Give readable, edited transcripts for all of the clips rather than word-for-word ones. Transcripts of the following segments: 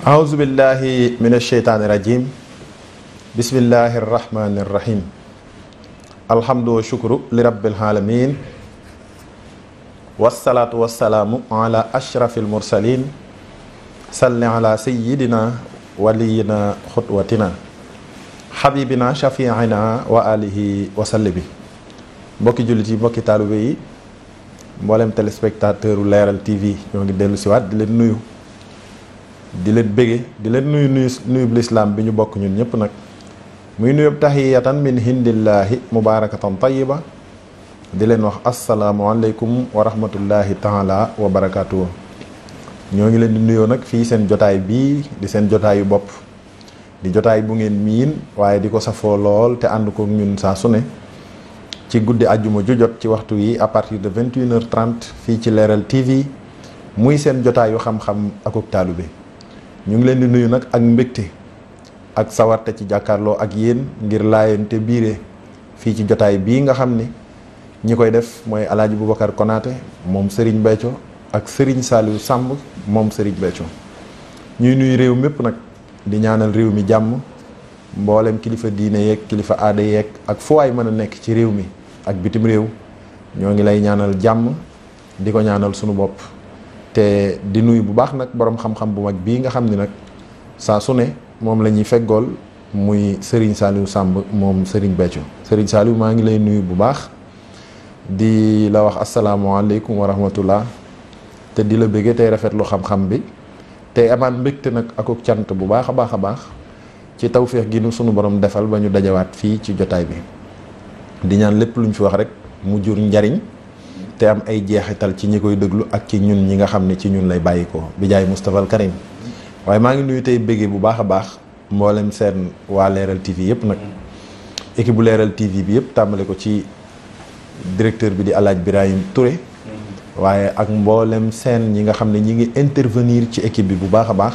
أعوذ بالله من الشيطان الرجيم بسم الله الرحمن الرحيم الحمد والشكر لرب العالمين والصلاة والسلام على أشرف المرسلين صل على سيدنا ولينا خطوتنا حبيبنا شفيعنا وآله وسلم mbokki jullit yi mbokki taalibe yi mboolem téléspectateur Leral TV ñoo ngi dellu si waat di leen nuyu di leen bége di leen nuyu lislaam bi ñu bokk ñun ñëpp nag muy nuyub tahiyatan min hindillahi mubarakatan tayyiba di leen wax asalaamualeykum wa rahmatullahi taala wa barakatuhu ñoo ngi leen di nuyoo nag fii seen jotaay bii di seen jotaayu bopp di jotaay bu ngeen miin waaye di ko safoo lool te ànd ko ñun saa su ne ci guddi àjjuma ju jot ci waxtu yi à partir de 21h30 fii ci Leral TV muy seen jotaayu xam-xam akuk taalube ñu ngi leen di nuyu nag ak mbégte ak sawarte ci jàkkaarloo ak yéen ngir laayante biire fii ci jotaay bii nga xam ni ñi koy def mooy Alaaji Boubacar Konaté moom Serigne Béthio ak Serigne Saliou Samb moom Serigne Béthio ñuy nuyu réew mépp nag di ñaanal réew mi jàmm mboolem kilifa diine yeeg kilifa aada yeeg ak fu waay mën a nekk ci réew mi ak bitim réew ñoo ngi lay ñaanal jàmm di ko ñaanal sunu bopp te di nuyu bu baax nag boroom xam-xam bu mag bii nga xam ni nag saa su ne moom la ñuy feggool muy Serigne Saliou Samb moom Serigne Béthio Serigne Saliou maa ngi lay nuyu bu baax di la wax asalaamaaleykum wa rahmatullah te di la bëggee tey rafetlu xam-xam bi tey amaat mbégte nag akuk cant bu baax a baax a baax ci tawféex gi nu sunu borom defal ba ñu dajawaat fii ci jotaay bi di ñaan lépp luñ fi wax rek mu jur njariñ te am ay jeexital ci ñi koy déglu ak ci ñun ñi nga xam ne ci ñun lay bàyyi ko bi jaay Moustapha al Karim waaye maa ngi nuyu tey béggee bu baax a baax mboolem seen waa Leral TV yëpp nag équipe bu Leral TV bi yëpp tàmbale ko ci directeur bi di Alaaji Birahim Touré waaye ak mboolem seen ñi nga xam ne ñi ngi intervenir ci équipe bi bu baax a baax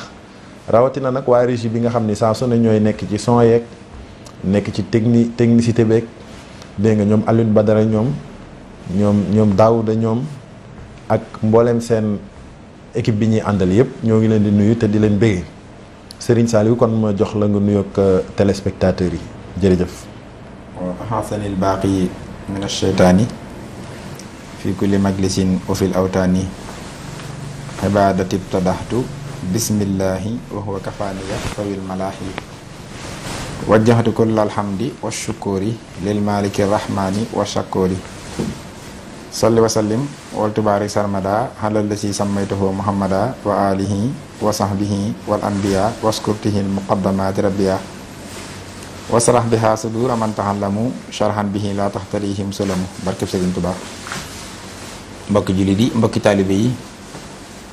rawatina nag waa régie bi nga xam ni saa su ne ñooy nekk ci son yeeg nekk ci technicité beeg dégg nga ñoom Alioune Badara ñoom Daouda ñoom ak mboolem seen équipe bi ñuy àndal yëpp ñoo ngi leen di nuyu te di leen bëggee Serigne Saliou kon ma jox la nga nuyoog téléspectateurs yi jërëjëf. wa xasanil baaqi min ash-shaytaani fi kulli majlisin wa fil awtaani ibaadati ibtadaxtu bismillahi wa huwa kafaaniya fawil malaahi wajjahtu kulla alhamdi wa shukuri lil maliki rahmani wa shakuri salli wa sallim wal tubaarik sarmada halal la si sammaytuhu muhammada wa alihi wa sahbihi wal anbiya waskurtihi al muqaddamati rabbiya wasrah biha sudura man tahallamu sharhan bihi la taxtarihim sulamu barkeb Sëriñ Tuubaa mbokki jullit yi mbokki taalibe yi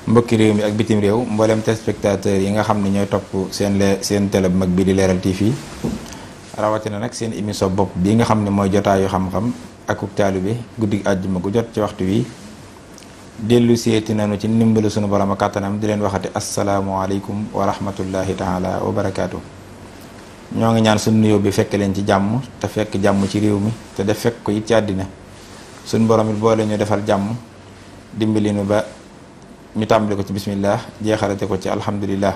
mbokki réew mi ak bitim réew mboolem téléspectateurs yi nga xam ne ñooy topp seen télé bu mag bii di Leral TV rawatina nag seen émission bopp bii nga xam ne mooy jotaayu xam-xam akuk taalibe guddi àjjuma gu jot ci waxtu wi dellu seeti nañu ci ndimbalu sunu borom ak kàttanam di leen waxati asalaamualeykum wa rahmatullahi taala wa barakaatu. ñoo ngi ñaan sunu nuyoo bi fekk leen ci jàmm te fekk jàmm ci réew mi te def fekk ko it ci àddina sunu borom it boole ñu defal jàmm dimbali nu ba ñu tàmbali ko ci bismillah jeexalate ko ci alhamdulillah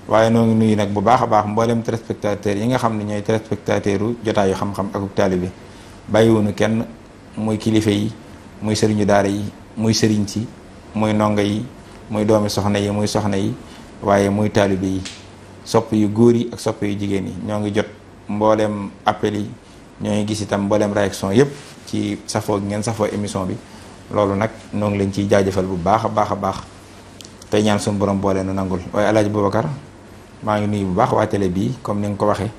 waaye noo ngi nuyu nag bu baax a baax mboolem téléspectateurs yi nga xam ne ñooy téléspectateur u jotaayu xam-xam akuk taalibe bàyyiwunu kenn muy kilifa yi muy sëriñu daara yi muy sëriñ si muy ndongo yi muy doomi soxna yi muy soxna yi waaye muy taalibe yi sopp yu góor yi ak sopp yu jigéen yi ñoo ngi jot mboolem appel yi ñoo ngi gis itam mboolem réaction yépp ci safoo ngeen safoo émission bi loolu nag noo ngi leen ciy jaajëfal bu baax a baax a baax tey ñaan suñu borom boole nu nangul waaye Alaaji Boubacar maa ngi nuyu bu baax waa télé bii comme ni nga ko waxee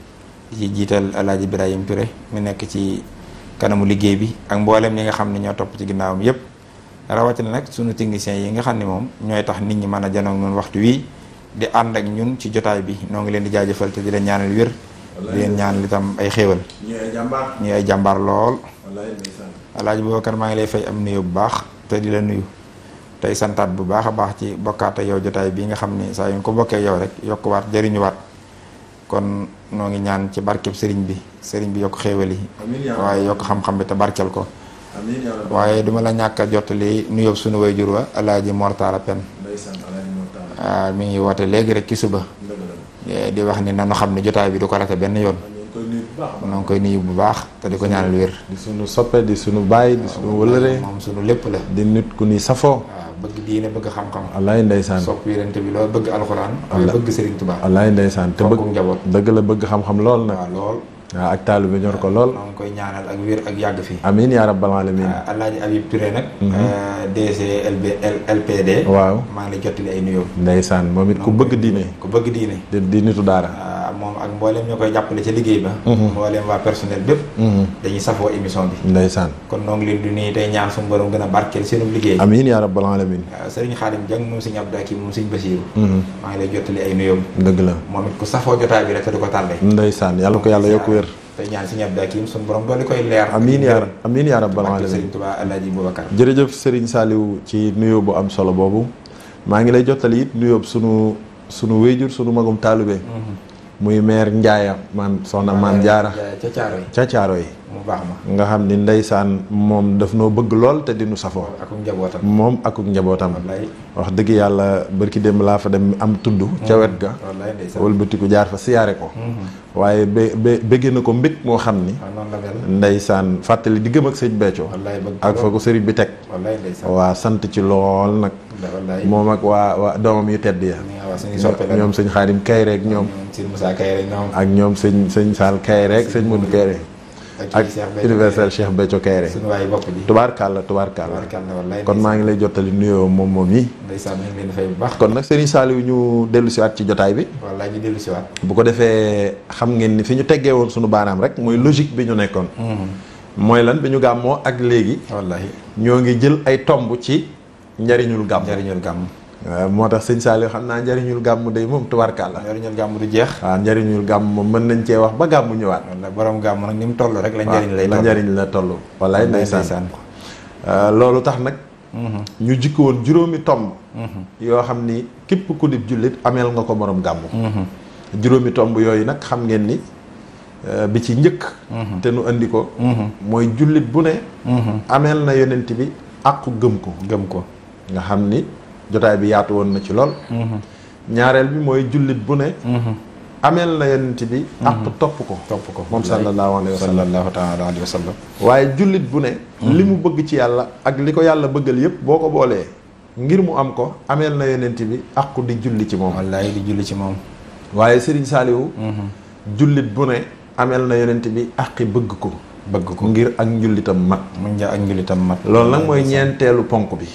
ci jiital Alaaji Birahim Touré mu nekk ci kanamu liggéey bi ak mboolem ñi nga xam ne ñoo topp ci ginnaawam yépp rawatina nag sunu techniciens yi nga xam ne moom ñooy tax nit ñi mën a janoog noonu waxtu wii di ànd ak ñun ci jotaay bi noo ngi leen di jaajëfal te di leen ñaanal wér di leen ñaanal itam ay xéewal ñuy ay jàmbaar lool Alaaji Boubacar maa ngi lay fay am nuyu bu baax te di la nuyu tey santaat bu baax a baax ci bokkaat ak yow jotaay bi nga xam ne saa yu ko bokkee yow rek yokkuwaat jëriñuwaat kon noo ngi ñaan ci barkeb sëriñ bi yokk xéewal yi waaye yokk xam-xam bi te barkel ko waaye duma la ñàkk a jottali nuyoo sunu waajur wa Alaaji Mortala Pen mi ngi woote léegi rek ci suba di wax ni nanu xam ne jotaay bi du ko rate benn yoon noo ngi koy nuyu bu baax te di ko ñaanal wér. di sunu soppe di sunu baay di sunu wëlëre moom sunu lépp la di nit ku ni safoo bëgg diine bëgg xam-xam wallaay ndeysaan sopp yonente bi loolu bëgg alxuraan bëgg Serigne Touba wallaay ndeysaan te bëgg njaboot dëgg la bëgg xam-xam lool nag waaw lool waaw ak taalu bi ñor ko lool noo ngi koy ñaanal ak wér ak yàgg fi amiin yaa rabbal alamin Alaaji Habib Touré nag DC LPD waaw maa ngi lay jottali ay nuyoo ndeysaan moom it ku bëgg diine di nitu daara moom ak mbooleem ñoo koy jàppale ca liggéey ba mbooleem waa personnel bépp dañuy safoo émission bi ndeysaan kon noo ngi leen di nuyu tey ñaan suñu borom gën a barkeel seenu liggéey amiin yaa rabbal alamin Sëriñ Xaadim Jang moom Sëriñ Abdou Hakim moom Sëriñ Basiiru maa ngi lay jottali ay nuyoom dëgg la moom it ku safoo jotaay bi rek te du ko tàllee ndeysaan yàlla ko yàlla yokku wér tey ñaan Sëriñ Abdou Hakim suñu borom doole koy leer amiin yaa rabbal alamin Sëriñ Tuubaa Alaaji Boubacar jërëjëf Sëriñ Saliou ci nuyoo bu am solo boobu maa ngi lay jottali it nuyoo sunu wéyjur sunu magum taalube muy maire Ndiaye soxna maam Jaara ca caaro yi mu baax ma nga xam ni ndeysaan moom daf noo bëgg lool te dinu safoo moom akuk njabootam wax dëgg yàlla bërki démb laa fa dem am tudd ca wet ga wëlbatiku jaar fa siyaare ko waaye bëgg na ko mbég moo xam ni ndeysaan fàttali diggam ak sëñ Béthio ak fa ko sëriñ bi teg waa sant ci lool nag moom ak waa doomam yu tedd ya ñoom sëñ Xaadim Kayre ak ñoom ak ñoom sëñ Sall Kayre ak sëñ Modou Kayre ak universel Cheikh Béthio Kayre tubaarkàlla kon maa ngi lay jottali nuyoo moom yi kon nag Serigne Saliou ñu dellu siwaat ci jotaay bi bu ko defee xam ngeen ni fi ñu teggee woon sunu baanaam rek mooy logique bi ñu nekkoon mooy lan bi ñu gàmmoo ak léegi ñoo ngi jël ay tomb ci njariñul gàmm moo tax sëñ Saliou xam naa njariñul gàmm day moom tubaarkàlla njariñul gàmm du jeex waaw njariñul gàmm moom mën nañ cee wax ba gàmm ñëwaat borom gàmm nag ni mu toll rek la njariñ la toll wallaay ndeysaan loolu tax nag ñu jikko woon juróomi tomb yoo xam ni képp ku di jullit ameel nga ko borom gàmm juróomi tomb yooyu nag xam ngeen ni bi ci njëkk te nu andi ko mooy jullit bu ne ameel na yonent bi àqu gëm ko nga xam ni jotaay bi yaatu woon na ci lool ñaareel bi mooy jullit bu ne ameel na yonent bi àq topp ko moom sallallahu taala alayhi wa sallam waaye jullit bu ne li mu bëgg ci yàlla ak li ko yàlla bëggal yépp boo ko boolee ngir mu am ko ameel na yonent bi àqu di julli ci moom wallaay di julli ci moom waaye Serigne Saliou jullit bu ne ameel na yonent bi àqi bëgg ko ngir ak njullitam mat loolu nag mooy ñeenteelu ponk bi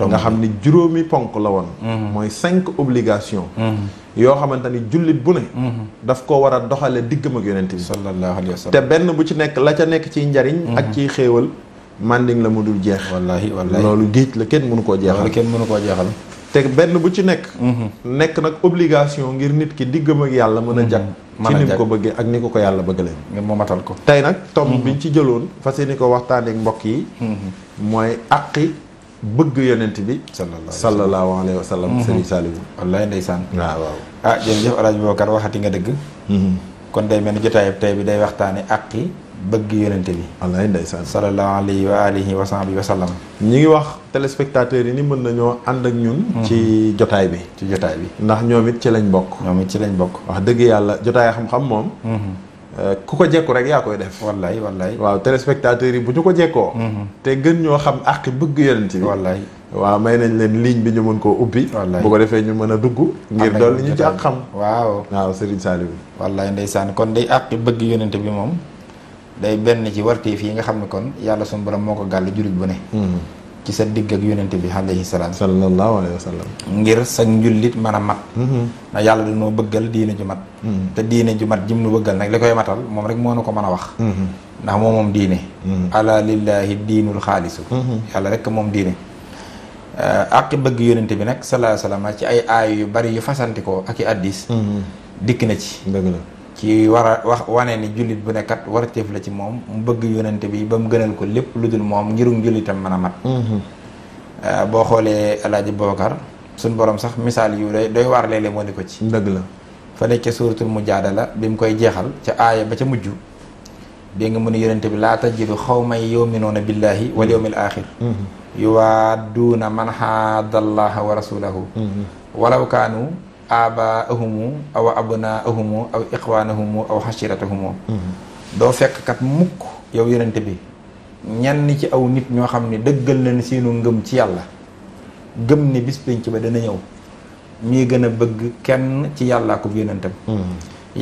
nga xam ni juróomi ponk la woon mooy 5 obligations yoo xamante ni jullit bu ne daf ko war a doxale diggam ak yonent bi sallallahu alayhi wa sallam te benn bu ci nekk la ca nekk ciy njariñ ak ciy xéewal manding la mu dul jeex wallaahi loolu géej la kenn mënu koo jeexal te benn bu ci nekk nag obligation ngir nit ki diggam ak yàlla mën a jag ci ni mu ko bëggee ak ni ko yàlla bëggalee ngir mu matal ko tey nag tomb biñ ci jëloon fas yéene ko waxtaanee ak mbokk yi mooy àqi bëgg yonent bi sallallahu alayhi wa sallam Serigne Saliou wallaay ndeysaan waaw jërëjëf Alaaji Boubacar waxati nga dëgg kon day mel ni jotaay tey bi day waxtaane àqi bëgg yonent bi wallaay ndeysaan sallallahu alayhi wa alihi wa sahbihi wa sallam ñi ngi wax téléspectateurs yi ni mën nañoo ànd ak ñun ci jotaay bi ndax ñoom it ci lañ bokk wax dëgg yàlla jotaay xam-xam moom ku ko jekku rek yaa koy def wallaay waaw téléspectateurs yi bu ñu ko jekkoo te gën ñoo xam àqi bëgg yonent bi wallaay waaw may nañ leen ligne bi ñu mën koo ubbi bu ko defee ñu mën a dugg ngir dolli ñu ci ak xam waaw Serigne Saliou wallaay ndeysaan kon day àqi bëgg yonent bi moom day benn ci warteef yi nga xam ne kon yàlla suñu borom moo ko gàll jullit bu ne ci sa digg ak yonent bi alayhi salaam sallallahu alayhi wa sallam ngir sa njullit mën a mat ndax yàlla dañoo bëggal diine ju mat te diine ju mat jim nu bëggal nag li koy matal moom rek moo na ko mën a wax ndax moom diine ala lillahi diinul xaalisu yàlla rek moom diine ak bëgg yonent bi nag sallallahu alayhi wa sallam ci ay aay yu bari yu fasantikoo ak i addis dikk na ci dëgg la ci war a wax wane ni jullit bu nekkat warteef la ci moom mu bëgg yonente bi ba mu gënal ko lépp lu dul moom ngirum jullitam mën a mat boo xoolee Alaaji Boubacar suñ borom sax misaal yu doy waar léeg-léeg moo ni ko ci dëgg la fa nekk ca suuratul Mujaadala bi mu koy jeexal ca aaya ba ca mujj dégg nga mu ne yonente bi laa tajidu xawman yuminuuna billahi wal yawmil axir yuwaadduuna man xaadallaha wa rasulahu walaw kaanu aabaahumu aw abnaahumu aw ixwaanahumu aw xashiratahumu doo fekk kat mukk yow yonente bi ñenn ci aw nit ñoo xam ne dëggal nañ seenu ngëm ci yàlla gëm ni bis penc ba dana ñëw ñuy gën a bëgg kenn ci yàllaa ko yonentam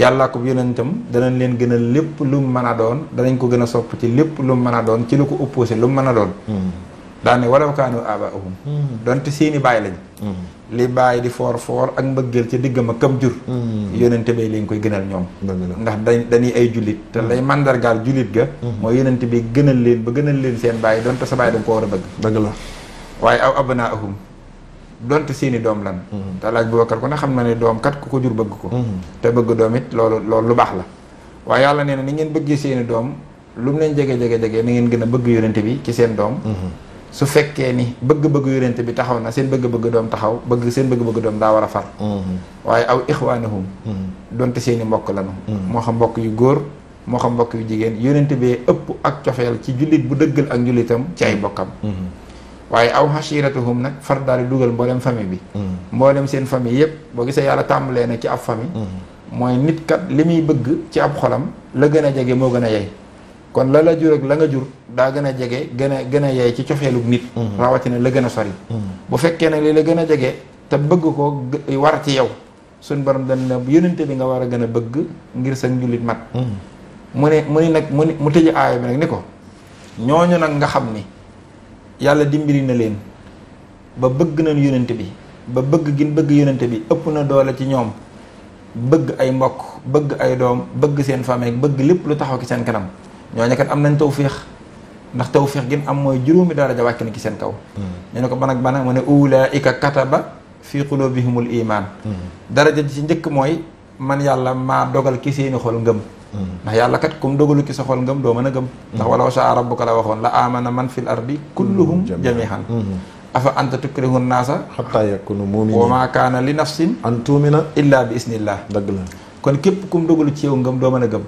yàllaa ko yonentam danañ leen gën a lépp lu mu mën a doon danañ ko gën a sopp ci lépp lu mu mën a doon ci lu ko opposé lu mu mën a doon daane walaw kaanu abaahum donte seeni baay lañ li baay di foor foor ak mbëggeel ci diggam ak kam jur yonente bay lañ koy gënal ñoom ndax dañuy ay jullit te lay mandargaal jullit ga mooy yonente bi gënal leen ba gënal leen seen baay donte sa baay da nga ko war a bëgg dëgg la waaye aw abnaahum donte seeni doom lan te laaj Bubakar ku ne xam na ne doom kat ku ko jur bëgg ko te bëgg doom it loolu lu baax la waaye yàlla nee na ni ngeen bëggee seeni doom lu mu leen jege na ngeen gën a bëgg yonente bi ci seen doom su fekkee ni bëgg-bëgg yonente bi taxaw na seen bëgg-bëgg doom taxaw seen bëgg-bëgg doom daa war a far waaye aw ixwaanahum donte seeni mbokk lanu moo xam mbokk yu góor moo xam mbokk yu jigéen yonente bee ëpp ak cofeel ci jullit bu dëggal ak njullitam ci ay bokkam waaye aw xashiratahum nag far daal di dugal mboolem famille bi mboolem seen famille yépp boo gisee yàlla tàmbalee na ci ab famille mooy nit kat li muy bëgg ci ab xolam la gën a jege moo gën a yey kon la jur ak la nga jur daa gën a jege gën a yey ci cofeelug nit rawatina la gën a sori bu fekkee nag li la gën a jege te bëgg ko war ci yow suñ borom dañ na yonente bi nga war a gën a bëgg ngir sa njullit mat mu ni nag mu tëj aaya bi nag ni ko ñooñu nag nga xam ni yàlla dimbali na leen ba bëgg nañ yonente bi ba bëgg gin bëgg yonente bi ëpp na doole ci ñoom bëgg ay mbokk bëgg ay doom bëgg seen famille bëgg lépp lu taxaw ci seen kanam ñooñu kat am nañ tawféex ndax tawféex gin am mooy juróomi daraja wàcc na ci seen kaw ñu ne ko ban ak bana mu ne ulaika kataba fi qulubihimul iman daraja ji ci njëkk mooy man yàlla maa dogal ki seeni xol ngëm ndax yàlla kat comme dogalu ki sa xol ngëm doo mën a gëm ndax walaw shaa rabbuka la waxoon la amana man fil ardi kulluhum jamihan afa anta tukrihu naasa hatta yakunu mu'minin wa ma kaana li nafsin an tu'mina illa bi isnillah dëgg la kon képp kum dogalu ci yow ngëm doo mën a gëm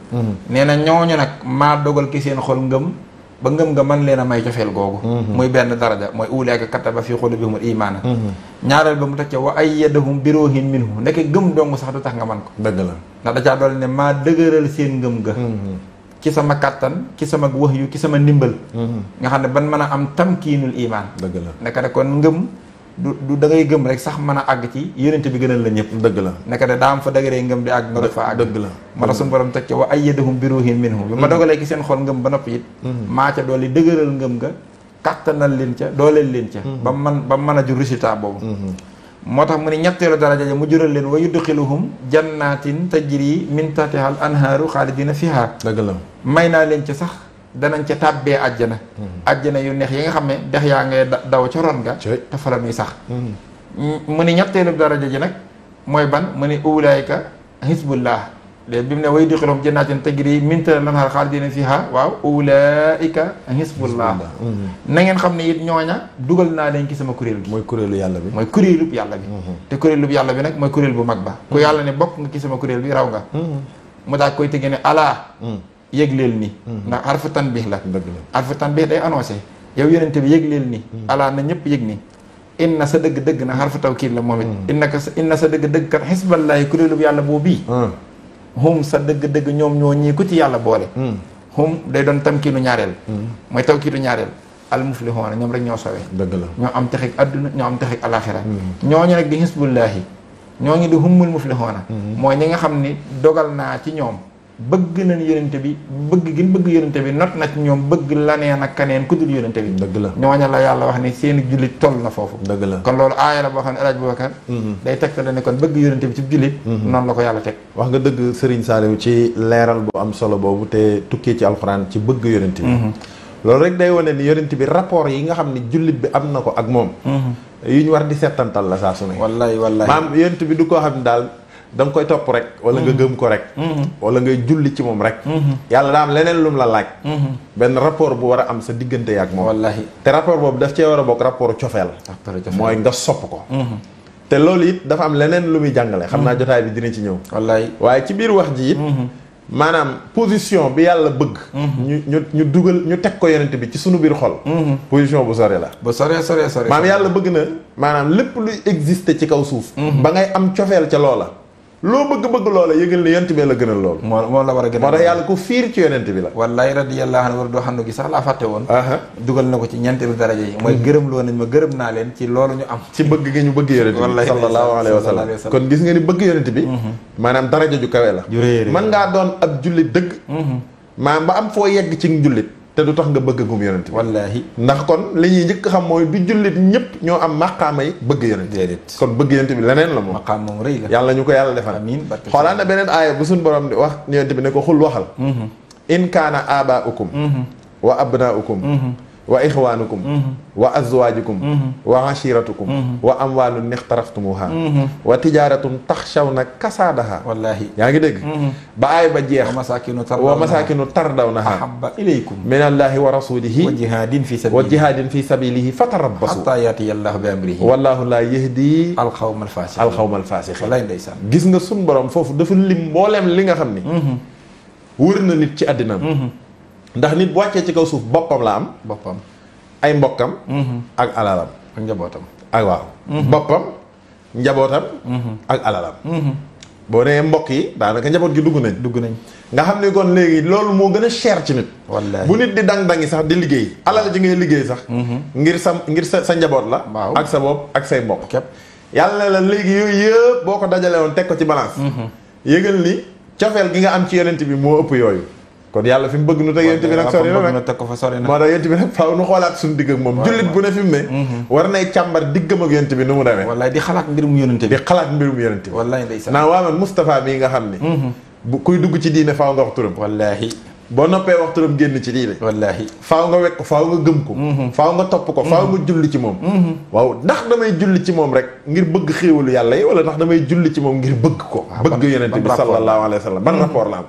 nee na ñooñu nag maa dogal ki seen xol ngëm ba ngëm nga man leen a may cofeel googu muy benn daraja mooy ulaa'ika kataba fi qulubihimul iimaana ñaareel ba mu teg ca wa ayyadahum bi ruuhin minhu nekk gëm dong sax du tax nga man ko dëgg la ndax da caa dool ne maa dëgëral seen ngëm ga ci sama kàttan ci sama wahyu ci sama ndimbal nga xam ne ban mën a am tamkiinul iimaan dëgg la nekk de kon ngëm du da ngay gëm rek sax mën a àgg ci yonente bi gënal la ñëpp dëgg la nekk de daa am fa dëgëree ngëm di àgg nga do fa àgg dëgg la moo tax suñu borom teg ca wa ayyadahum bi ruuhin minhu bi ma dogalee ki seen xol ngëm ba noppi it maa ca dooli dëgëral ngëm nga kàttanal leen ca dooleel leen ca ba mën a jur résultat boobu moo tax mu ne ñetteelu daraja ja mu jural leen wa yudxiluhum jannatin tajri min tahtiha al anhaaru xaalidina fiha dëgg la may naa leen ca sax danañ ca tàbbee àjjana yu neex yi nga xam ne dex yaa ngay daw ca ron nga te fa la muy sax mu ni ñetteelu daraja ji nag mooy ban mu ni ulaayka hisbullah léegi bi mu ne way duxilhum jannatin tajri min tahtiha al-anhaaru xaalidina fiha waaw ulaayka hisbullah na ngeen xam ne it ñooña dugal naa leen ci sama kuréel gi mooy kuréelu yàlla bi mooy kuréelub yàlla bi te kuréelub yàlla bi nag mooy kuréel bu mag ba ku yàlla ne bokk nga ci sama kuréel bi raw nga mu daal koy tëggee ne alaa yëg leel ni ndax harfu tanbih la harfu tanbih day annoncé yow yonente bi yëg leel ni alaa na ñëpp yëg ni inna sa dëgg-dëgg na harfu tawkiid la moom it inna sa dëgg-dëgg kat xisballaahi kuréelub yàlla boobu bii hum sa dëgg-dëgg ñoom ñoo ñii ku ci yàlla boole hum day doon tamkiinu ñaareel mooy tawkiidu ñaareel al muflihuuna ñoom rek ñoo sowee dëgg la ñoo am texeg adduna ñoo am texeg alaxira ñooñu nag di xisbullaahi ñooñu di hummul muflihuuna mooy ñi nga xam ni dogal naa ci ñoom bëgg nañ yonente bi bëgg gin bëgg yonente bi not na ci ñoom bëgg laneen ak kaneen ku dul yonente bi dëgg la ñooña la yàlla wax ni seeni jullit toll na foofu dëgg la kon loolu aaya la boo xam ne El Hadj Boubacar day tegtale ne kon bëgg yonente bi ci jullit noonu la ko yàlla teg wax nga dëgg Serigne Saliou ci leeral bu am solo boobu te tukkee ci alxuraan ci bëgg yonente bi loolu rek day wane ni yonente bi rapport yi nga xam ne jullit bi am na ko ak moom yu ñu war di settantal la saa su ne wallaay maam yonente bi du koo xam ne daal da nga koy topp rek wala nga gëm ko rek wala ngay julli ci moom rek yàlla daa am leneen lum la laaj benn rapport bu war a am sa diggante yaak moom wallahi te rapport boobu daf cee war a bokk rapport cofeel mooy nga sopp ko te loolu it dafa am leneen lu muy jàngale xam naa jotaay bi dina ci ñëw wallahi waaye ci biir wax ji it maanaam position bi yàlla bëgg ñu dugal ñu teg ko yonent bi ci sunu biir xol position bu sore la bu sore maanaam yàlla bëgg na maanaam lépp luy exister ci kaw suuf ba ngay am cofeel ca loola loo bëgg loola yëgal ne yonent bi la gënal loolu moo la war a gënal moo tax yàlla ko fiir ci yonent bi la wallahi radiyallahu anhu war doo xam ne gi sax laa fàtte woon dugal na ko ci ñeenteelu daraja yi mooy gërëm loo nañ ma gërëm naa leen ci loolu ñu am ci bëgg gi ñu bëgg yonent bi sallallahu alayhi wa sallam kon gis nga ni bëgg yonent bi maanaam daraja ju kawe la mën ngaa doon ab jullit dëgg maanaam ba am foo yegg ci njullit te du tax nga bëgg gum yonent bi wallaahi ndax kon li ñuy njëkk xam mooy du jullit ñëpp ñoo am maqaama yi bëgg yonent déedéet kon bëgg yonent bi leneen la moom maqaam moom rëy la yàlla ñu ko yàlla defal amiin xoolaan na beneen aaya bu suñ borom di wax yonent bi ne ko xul waxal in kaana abaaukum wa abnaukum wa ixwaanukum wa azwaajukum wa ashiratukum wa amwaalun ixtaraftumuha wa tijaratun taxshawna kasaadaha wallaahi yaa ngi dégg ba aay ba jeex wa masaakinu tardawnaha ahabba ilaykum min allahi wa rasulihi wa jihaadin fi sabilihi fatarabbasu hattaa yaatiya allahu bi amrihi wallahu laa yahdi alxawma alfaasiqiin wallaay ndeysaan gis nga sun borom foofu dafa lim mbooleem li nga xam ni wër na nit ci àddinaam ndax nit bu wàccee ci kaw suuf boppam la am boppam ay mbokkam ak alalam ak njabootam ak waaw boppam njabootam ak alalam boo nee mbokk yi daanaka njaboot gi dugg nañ nga xam ne kon léegi loolu moo gën a cher ci nit wallaahi bu nit di dang-dangi sax di liggéey alal ji ngay liggéey sax ngir sa njaboot la ak sa bopp ak say mbokk képp yàlla la léegi yooyu yëpp boo ko dajale woon teg ko ci balance yëgal ni cofeel gi nga am ci yonent bi moo ëpp yooyu kon yàlla fi mu bëgg nu teg yonent bi nag sori na nag teg ko fa sori na moo tax yonent bi nag faaw nu xoolaat suñu digg ak moom jullit bu ne fi mu ne war nay càmbar diggam ak yonent bi nu mu demee wallaay di xalaat mbirum yonent bi wallaay ndeysaan naa waa man Moustapha mii nga xam ni bu kuy dugg ci diine faaw nga wax turam wallaahi boo noppee wax turam génn ci diine wallaahi faaw nga wekk ko faaw nga gëm ko faaw nga topp ko faaw nga julli ci moom waaw ndax damay julli ci moom rek ngir bëgg xéewalu yàlla yi wala ndax damay julli ci moom ngir bëgg ko bëgg yonent bi sallallahu alayhi wa sallam ban rapport la am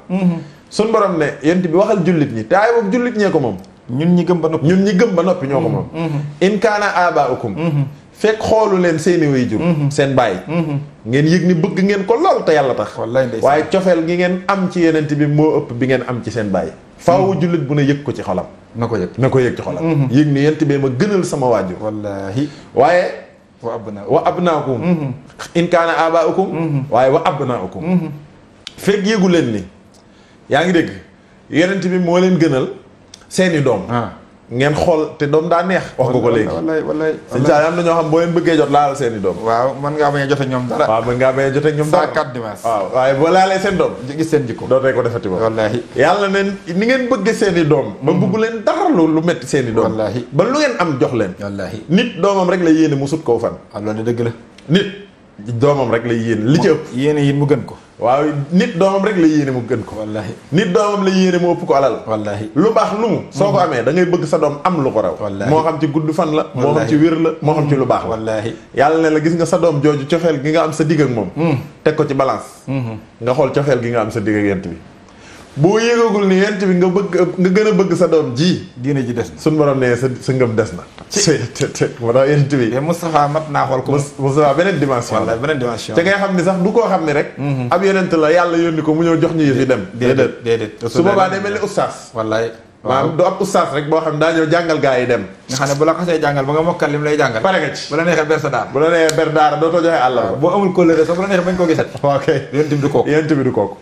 suñ borom ne yonent bi waxal jullit ñi te ay boobu jullit ñee ko moom ñun ñi gëm ba noppi ñoo ko moom in kaana abaukum fekk xoolu leen seeni waajur seen bàyyi ngeen yëg ni bëgg ngeen ko lool te yàlla tax waaye cofeel gi ngeen am ci yonent bi moo ëpp bi ngeen am ci seen bàyyi faaw jullit bu ne yëg ko ci xolam na ko yëg ci xolam yëg ni yonent bi ma gënal sama waajur wallaahi waaye wa abnaakum in kaana abaukum waaye wa abnaakum fekk yëgu leen ni yaa ngi dégg yonent bi moo leen gënal seeni doom ngeen xool te doom daa neex wax nga ko léegi wallaay sëñ Saal am na ñoo xam boo leen bëggee jot laal seeni doom waaw mën ngaa bañ a jot ak ñoom dara waaw mën ngaa bañ a jot ak ñoom dara 4 dimanche waaw waaye boo laalee seen doom gis seen jikko dootee ko defati ba wallaahi yàlla neen ni ngeen bëgge seeni doom ba bëggu leen dara lu metti seeni doom wallaahi ba lu ngeen am jox leen wallaahi nit doomam rek la yéene mu sut koo fan loolu dëgg la nit doomam rek la yéene li ci ëpp yéene yi mu gën ko waaw nit doomam rek la yéene mu gën ko wallaahi nit doomam la yéene mu ëpp ko alal wallaahi lu baax lu mu soo ko amee da ngay bëgg sa doom am lu ko raw moo xam ci gudd fan la moo xam ci wér la moo xam ci lu baax la wallaahi yàlla ne la gis nga sa doom jooju cofeel gi nga am sa digg ak moom teg ko ci balance nga xool cofeel gi nga am sa digg ak yent bi boo yëgagul ni yent bi nga gën a bëgg sa doom ji diine ji des na suñu borom ne sa ngëm des na moo tax yent bi te Moustapha mat naa xool ko Moustapha beneen dimension wallaay beneen dimension te ngay xam ni sax du koo xam ni rek ab yonent la yàlla yónni ko mu ñëw jox ñu yëf yi dem déedéet su boobaa day mel ni oustaz wallaay maanaam du ab oustaz rek boo xam ne daa ñëw jàngal gaa yi dem nga xam ne bu la xasee jàngal ba nga mokkal lim lay jàngal pare nga ci bu la neexee ber sa daara bu la neexee ber daara dootoo joxe àll boo amul kóllëre sax bu la neexee bañ koo gisat ok yonent bi du kooku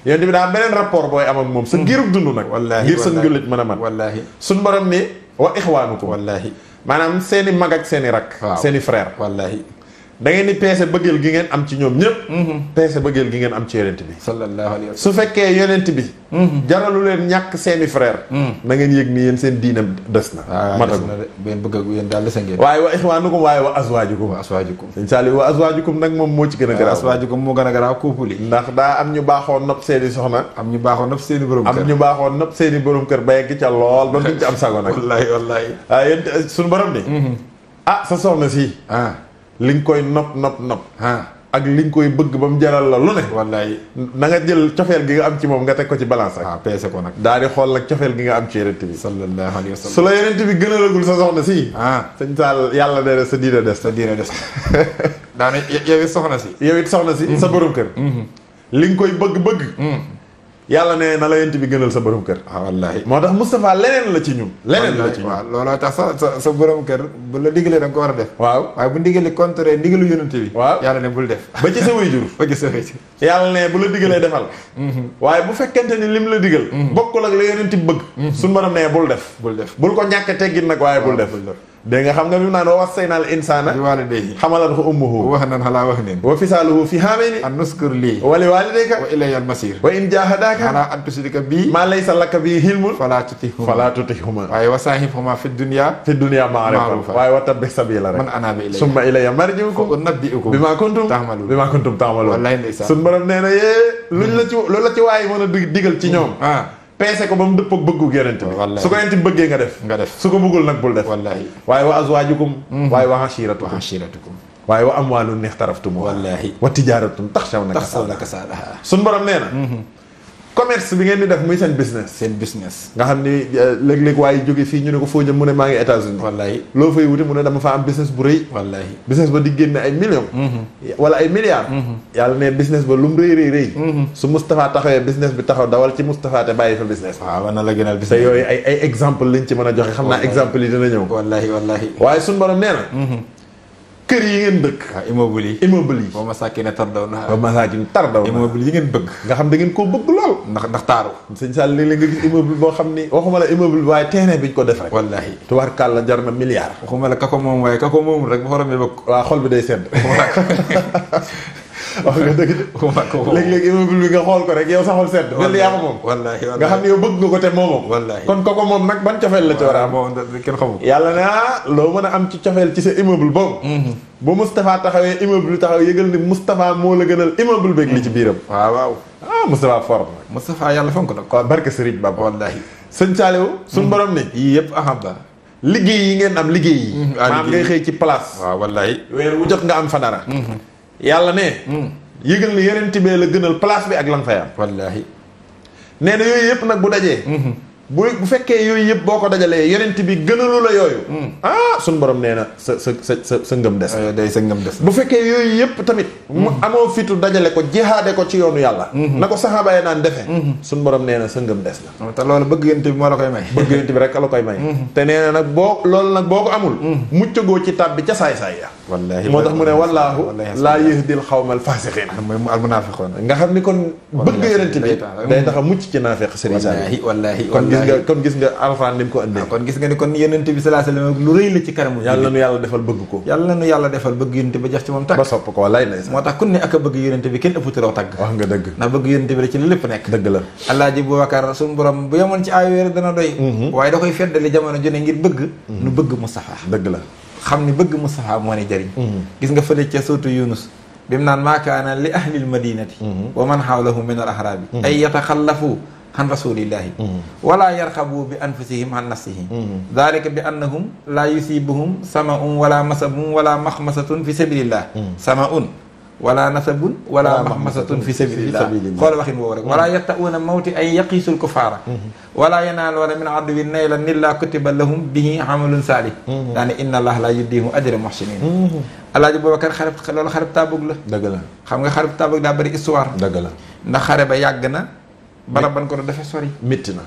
yonent bi daa am beneen rapport booy am ak moom sa ngirug dund nag wallaahi ngir sa njullit mën a man wallaahi suñ borom ni wa ixwaanukum wallaahi maanaam seeni mag ak seeni rak seeni frère wallaahi da ngeen di peese bëggeel gi ngeen am ci ñoom ñëpp peese bëggeel gi ngeen am ci yonent bi sallallahu alayhi wa sallam su fekkee yonent bi jaralu leen ñàkk seeni frère na ngeen yëg ni yéen seen diina des na matagu ngeen bëgg ak yéen daal dese ngeen waaye wa ixwaanukum waaye wa azwaajukum sëñ Saliou wa azwaajukum nag moom moo ci gën a garaaw azwaajukum moo gën a garaaw couple yi ndax daa am ñu baaxoo nopp seeni soxna am ñu baaxoo nopp seeni borom kër am ñu baaxoo nopp seeni borom kër ba yegg ca lool ba duñ ci am sago nag wallaahi waaye yéen suñu borom ni sa soxna si li nga koy nopp ak li nga koy bëgg ba mu jaral la lu ne wallaay na nga jël cofeel gi nga am ci moom nga teg ko ci balance ak peese ko nag daal di xool nag cofeel gi nga am ci yonent bi sallallahu alayhi wa sallam su la yonent bi gënalagul sa soxna si sëñ Saal yàlla nee na sa diina des daane yow it soxna si sa borom kër li nga koy bëgg yàlla ne na la yent bi gënal sa borom kër. wallaahi moo tax Moustapha leneen la ci ñun. leneen la ci ñun waaw looloo tax sa borom kër bu la digalee da nga ko war a def. waaw waaye bu ndigalee contraire ndigalu yonent bi. waaw yàlla ne bul def. ba ci sa waajur. ba ci sa waajur. yàlla ne bu la digalee defal. waaye bu fekkente ni lim la digal. bokkul ak la yonent bi bëgg. suñu borom ne bul def. bul ko ñàkk teggin nag waaye bul def. dégg nga xam nga bi mu naan wa wassaynaal insaana bi waalidayhi hamalathu ummuhu wahnan alaa wahnin wa fisaaluhu fi haamayni an uskur lii wa li waalidayka wa ilayyal masiir wa in jaahadaaka alaa an tushrika bii maa laysa laka bihi ilmun falaa tutihhumaa waaye wa saahibhumaa fi dunya ma'ruufan waaye wattabi' sabiila rek man anaaba ilayya summa ilayya marji'ukum fa unabbi'ukum bimaa kuntum ta'maluun wallaay ndeysaan suñu borom nee na luñ la ci loolu la ci waaye mën a digal ci ñoom peese ko ba mu dëpp ak bëggu yonent bi su ko yonent bi bëggee nga def su ko bëggul nag bul def wallaahi waaye wa azwaajukum waaye wa ashiiratukum waaye wa amwaalun ixtaraftumuuhaa wallaahi wa tijaaratun taxshawna kasaadahaa suñ borom nee na commerce bi ngeen di def muy seen business nga xam ni léeg-léeg waaye jóge fii ñu ne ko foo jëm mu ne maa ngi États-Unis wallaahi loo fay wuti mu ne dama fa am business bu rëy wallaahi business ba di génne ay millions wala ay milliards yàlla ne business ba lu mu rëy su Moustapha taxawee business bi taxaw dawal ci Moustapha te bàyyi fa business waaw na la gënal business te yooyu ay exemple lañ ci mën a joxe xam naa exemple yi dina ñëw wallaahi waaye suñu borom nee na kër yi ngeen dëkk waaw immeuble yi ba masaakin tardawnahaa ba masaakin tardawnahaa immeuble yi ngeen bëgg nga xam da ngeen koo bëgg lool ndax taaru sëñ Sall léeg-léeg nga gis immeuble boo xam ni waxuma la immeuble waaye terrain bi ñu ko def rek wallaahi tubaarkàlla jar na milliard waxuma la ka ko moom waaye ka ko moomul rek bu fa rombee bëgg waaw xol bi day sedd wax nga dëgg de léeg-léeg immeuble bi nga xool ko rek yow sa xol sedd mel yaa ko moom wallaahi nga xam ne yow bëgg nga ko te moomoo wallaahi kon koko moom nag ban cofeel la ci war a am moom kenn xamul yàlla ne loo mën a am ci cofeel ci sa immeuble boobu bu Moustapha taxawee immeuble taxaw yëgal ni Moustapha moo la gënal immeuble beeg li ci biiram waaw Moustapha fort nag Moustapha yàlla fonk nag quoi barke Serigne Baba wallaahi sëñ Saliou suñu borom ni yii yëpp ahaba liggéey yi ngeen am liggéey yi maam ngay xëy ci place waaw wallaahi weer wu jot nga am fa dara yàlla ne yëgal ni yeneen tibee la gënal place bi ak lan fay am wallaahi nee na yooyu yëpp nag bu dajee bu fekkee yooyu yëpp boo ko dajalee yonent bi gënalu la yooyu suñ borom nee na sa ngëm des day sa ngëm des bu fekkee yooyu yëpp tamit mu amoo fitu dajale ko jihaade ko ci yoonu yàlla na ko saxaaba yi naan defee suñ borom nee na sa ngëm des la te loolu bëgg yonent bi moo la koy may bëgg yonent bi rek la koy may te nee na nag loolu nag boo ko amul muccagoo ci tàbbi ca saay-saay ya wallaahi moo tax mu ne wallaahu laa yahdil xawmal faasiqiin mooy al munaafiqoon nga xam ni kon bëgg yonent bi day tax a mucc ci naafeq sëriñ wallaahi kon gis nga alxuraan ni mu ko indee kon gis nga ni kon yonent bi sallallahu alayhi wasallam lu rëy la ci kanamu yàlla nu yàlla defal bëgg ko yàlla nu yàlla defal bëgg yonent bi jax ci moom tàkk ba sopp ko wallaay ndeysaan moo tax kun ne ak a bëgg yonent bi kenn ëpp turaw tàgg wax nga dëgg ndax bëgg yonent bi la ci la lépp nekk dëgg la Alaaji Boubacar suñu borom bu yemoon ci ay weer dana doy waaye da koy feddali jamono jone ngir bëgg nu bëgg Moustapha dëgg la xam ni bëgg Moustapha moo ni jëriñ gis nga fële ca sootu Yunus bi mu naan maa kaana li ahlil madinati wa man hawlahu min al ahraabi ay yataxallafu an rasulillahi wala yarxabu bi anfusihim an nafsihim dalika bi annahum la yusibuhum samaun wala masabun wala maxmasatun fi sabilillah samaun wala nasabun wala maxmasatun fi sabilillah xoola waxin woowu rek wala yatta'uuna mawti ay yaqiisul kufaara wala yanaaluuna min aduwin naylan illaa kutiba lahum bihi amalun saalih daane inna allah la yudiimu ajra muhsinin Alaaji Boubacar loolu xareb Tabuk la dëgg la xam nga xareb Tabuk daa bëri histoire dëgg la ndax xare ba yàgg na barab ban ko doon dafa sori métti na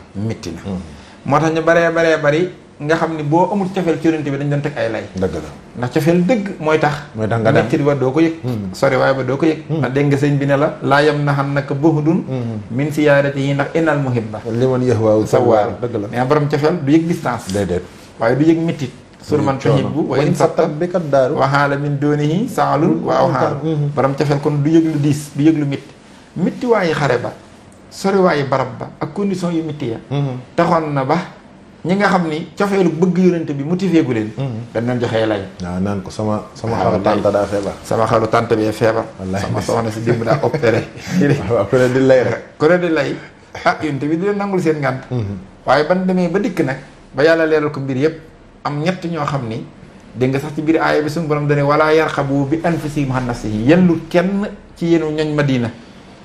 moo tax ñu baree bari nga xam ni boo amul cofeel ci yonent bi dañ doon teg ay lay dëgg la ndax cofeel dëgg mooy tax nga dem mettit ba doo ko yëg sori waaye ba doo ko yëg ndax dégg nga sëñ bi ne la laa yam naxan naka buhdun min siyaaratihi ndax innal muhibba liman yahwa sawwaar dëgg la mais borom cofeel du yëg distance déedéet waaye du yëg mettit sur man tuhibbu wa in sattat bikat daaru waxaala min doonihi saalun wa awxaal borom cofeel kon du yëg lu diis du yëg lu mitti waaye xare ba sori waaye barab ba ak condition yu mitti ya taxoon na ba ñi nga xam ni cofeelu bëgg yonent bi motivé gu leen dañ doon joxee lay waaw naan ko sama xalu tànta daa feebar sama xalu tànta bee feebar sama soxna si démb daa opéré waaw ku ne di lay rek ku ne di lay yonent bi di leen nangul seen ngànt waaye ban demee ba dikk nag ba yàlla leeral ko mbir yëpp am ñett ñoo xam ni dégg nga sax ci biir aaya bi suñu borom dane wala yarxabu bi anfusihim an nafsihim yellut kenn ci yéenu ñoñ Madina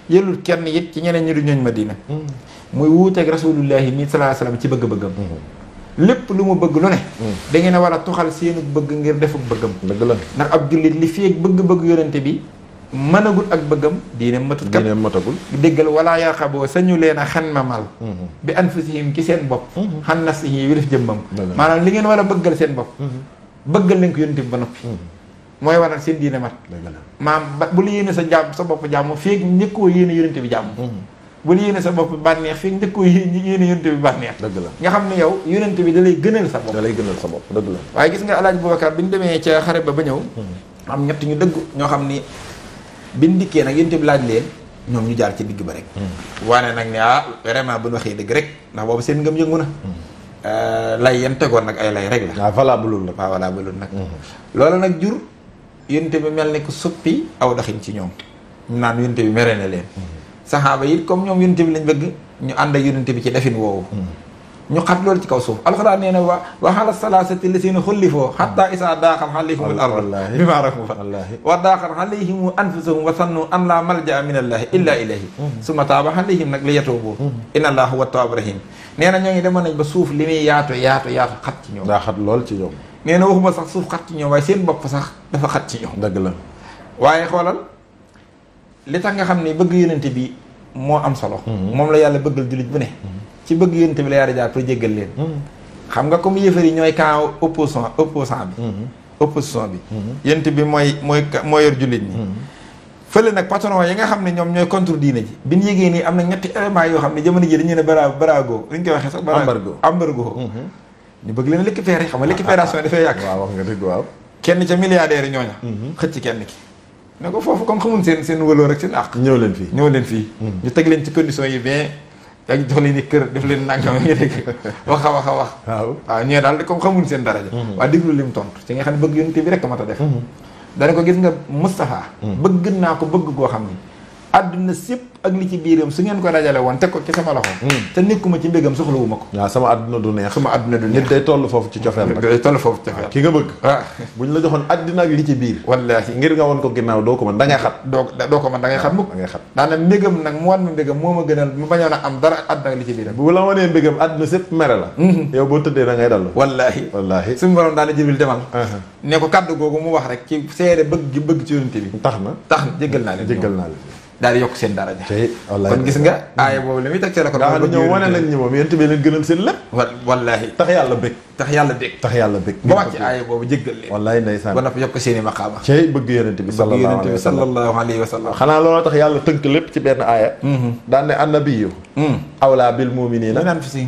yellut kenn it ci ñeneen ñi du ñoñ Madina muy wuuteeg rasulullahi mi sallallahu alayhi wasallam ci bëgg-bëggam lépp lu mu bëgg lu ne da ngeen a war a tuxal seenu bëgg ngir defuk bëggam dëgg la ndax ab jullit li fi bëgg-bëgg yonente bi mënagut ak bëggam diine matut kat diine matagul déggal walaa yarxaboo sañu leen a xan mamal bi anfusihim ci seen bopp xan nafsihi wilif jëmmam maanaam li ngeen war a bëggal seen bopp bëggal leen ko yónent bi ba noppi mooy waral seen diine mat maam bu la yéene sa jàmm sa bopp jàmm feeg njëkkoo yéene yónent bi jàmm bu la yéene sa bopp bànneex feeg njëkkoo yéene yónent bi bànneex dëgg la nga xam ne yow yónent bi da lay gënal sa bopp da lay gënal sa bopp dëgg la waaye gis nga Alaaji Boubacar bi ñu demee ca xare ba ñëw am ñett ñu dëgg ñoo xam ni biñ dikkee nag yónent bi laaj leen ñoom ñu jaar ci digg ba rek waane nag ne vraiment buñ waxee dëgg rek ndax boobu seen ngëm yëngu na lay yan tegoon nag ay lay rek la waaw valable nag waaw valable nag loolu nag jur yónent bi mel ni ku suppi aw daxin ci ñoom ñu naan yónent bi mere na leen saxaaba yi comme ñoom yónent bi lañ bëgg ñu ànd ak yónent bi ci defin woowu ñu xat loolu ci kaw suuf alxuraan nee na wa ala salaasati llaziina xullifoo xatta isaa daaxal alayhimul ardu bimaa rahubat wa daaxal alayhim anfusahum wa sannu an laa malja'a min allaahi illaa ilayhi summa taaba alayhim nag li yatuubu inna allaaha huwa tawwaabu rahiim nee na ñoo ngi demoon nañ ba suuf li muy yaatu xat ci ñoom daa xat lool ci ñoom nee na waxuma sax suuf xat ci ñoom waaye seen bopp sax dafa xat ci ñoom dëgg la waaye xoolal li tax nga xam ne bëgg yonent bi moo am solo moom la yàlla bëggal jullit bu ne ci bëgg yonent bi la yaara jaar pour jéggal leen xam nga comme yëfar yi ñooy camp opposant bi opposition bi yonent bi mooy yor jullit ñi fële nag patron yi nga xam ne ñoom ñooy contre diine ji bi ñu yégee nii am na ñetti éléments yoo xam ne jamono ji dañu ne barago li ñu koy waxee sax embargo ñu bëgg leen récupérer xam nga récupération dafay yàgg waaw wax nga dëgg waaw kenn ca milliardaire yi ñooña xëcc kenn ki ne ko foofu comme xamul seen wëloo rek seen àq ñëw leen fii ñu teg leen ci conditions yi bien ak jox leen ni kër def leen nangam nga dégg wax a wax waaw ñooy daal comme xamul seen daraja waaye déglu li mu tontu ci nga xam ne bëgg yonent bi rek mat a def dana ko gis nga Moustapha bëgg naa ko bëgg goo xam ni àdduna sépp ak li ci biiram su ngeen ko dajale woon teg ko ci sama loxo te nekkuma ci mbégam soxlawuma ko waaw sama àdduna du neex nit day toll foofu ci cofeel nag day toll foofu ci cofeel ki nga bëgg waaw buñ la joxoon àddina ak li ci biir wallaahi ngir nga woon ko ginnaaw doo ko mën da ngay xat doo ko mën da ngay xat mukk da ngay xat daana mbégam nag mu wan ma mbégam moo ma gënal mu bañoon a am dara àdduna ak li ci biiram bu la wanee mbégam àdduna sépp mere la yow boo tëddee da ngay dallu wallaahi suñu borom daal Jibril demal ne ko kaddu googu mu wax rek ci seede bëgg ci yonent bi tax na jéggal naa leen daal di yokk seen daraja kon gis nga aaya boobu li muy teg ci la ko daa ñëw wane nañ ñi moom yonent bi leen gënal seen lépp wallaahi tax yàlla bëgg ba wàcc aaya boobu jéggal leen wallaahi ndeysaan ba noppi yokk seen i maqaama cey bëgg yonent bi sallallahu alayhi wa sallam xanaa looloo tax yàlla tënk lépp ci benn aaya daan ne annabiyu awlaa bil mu'minina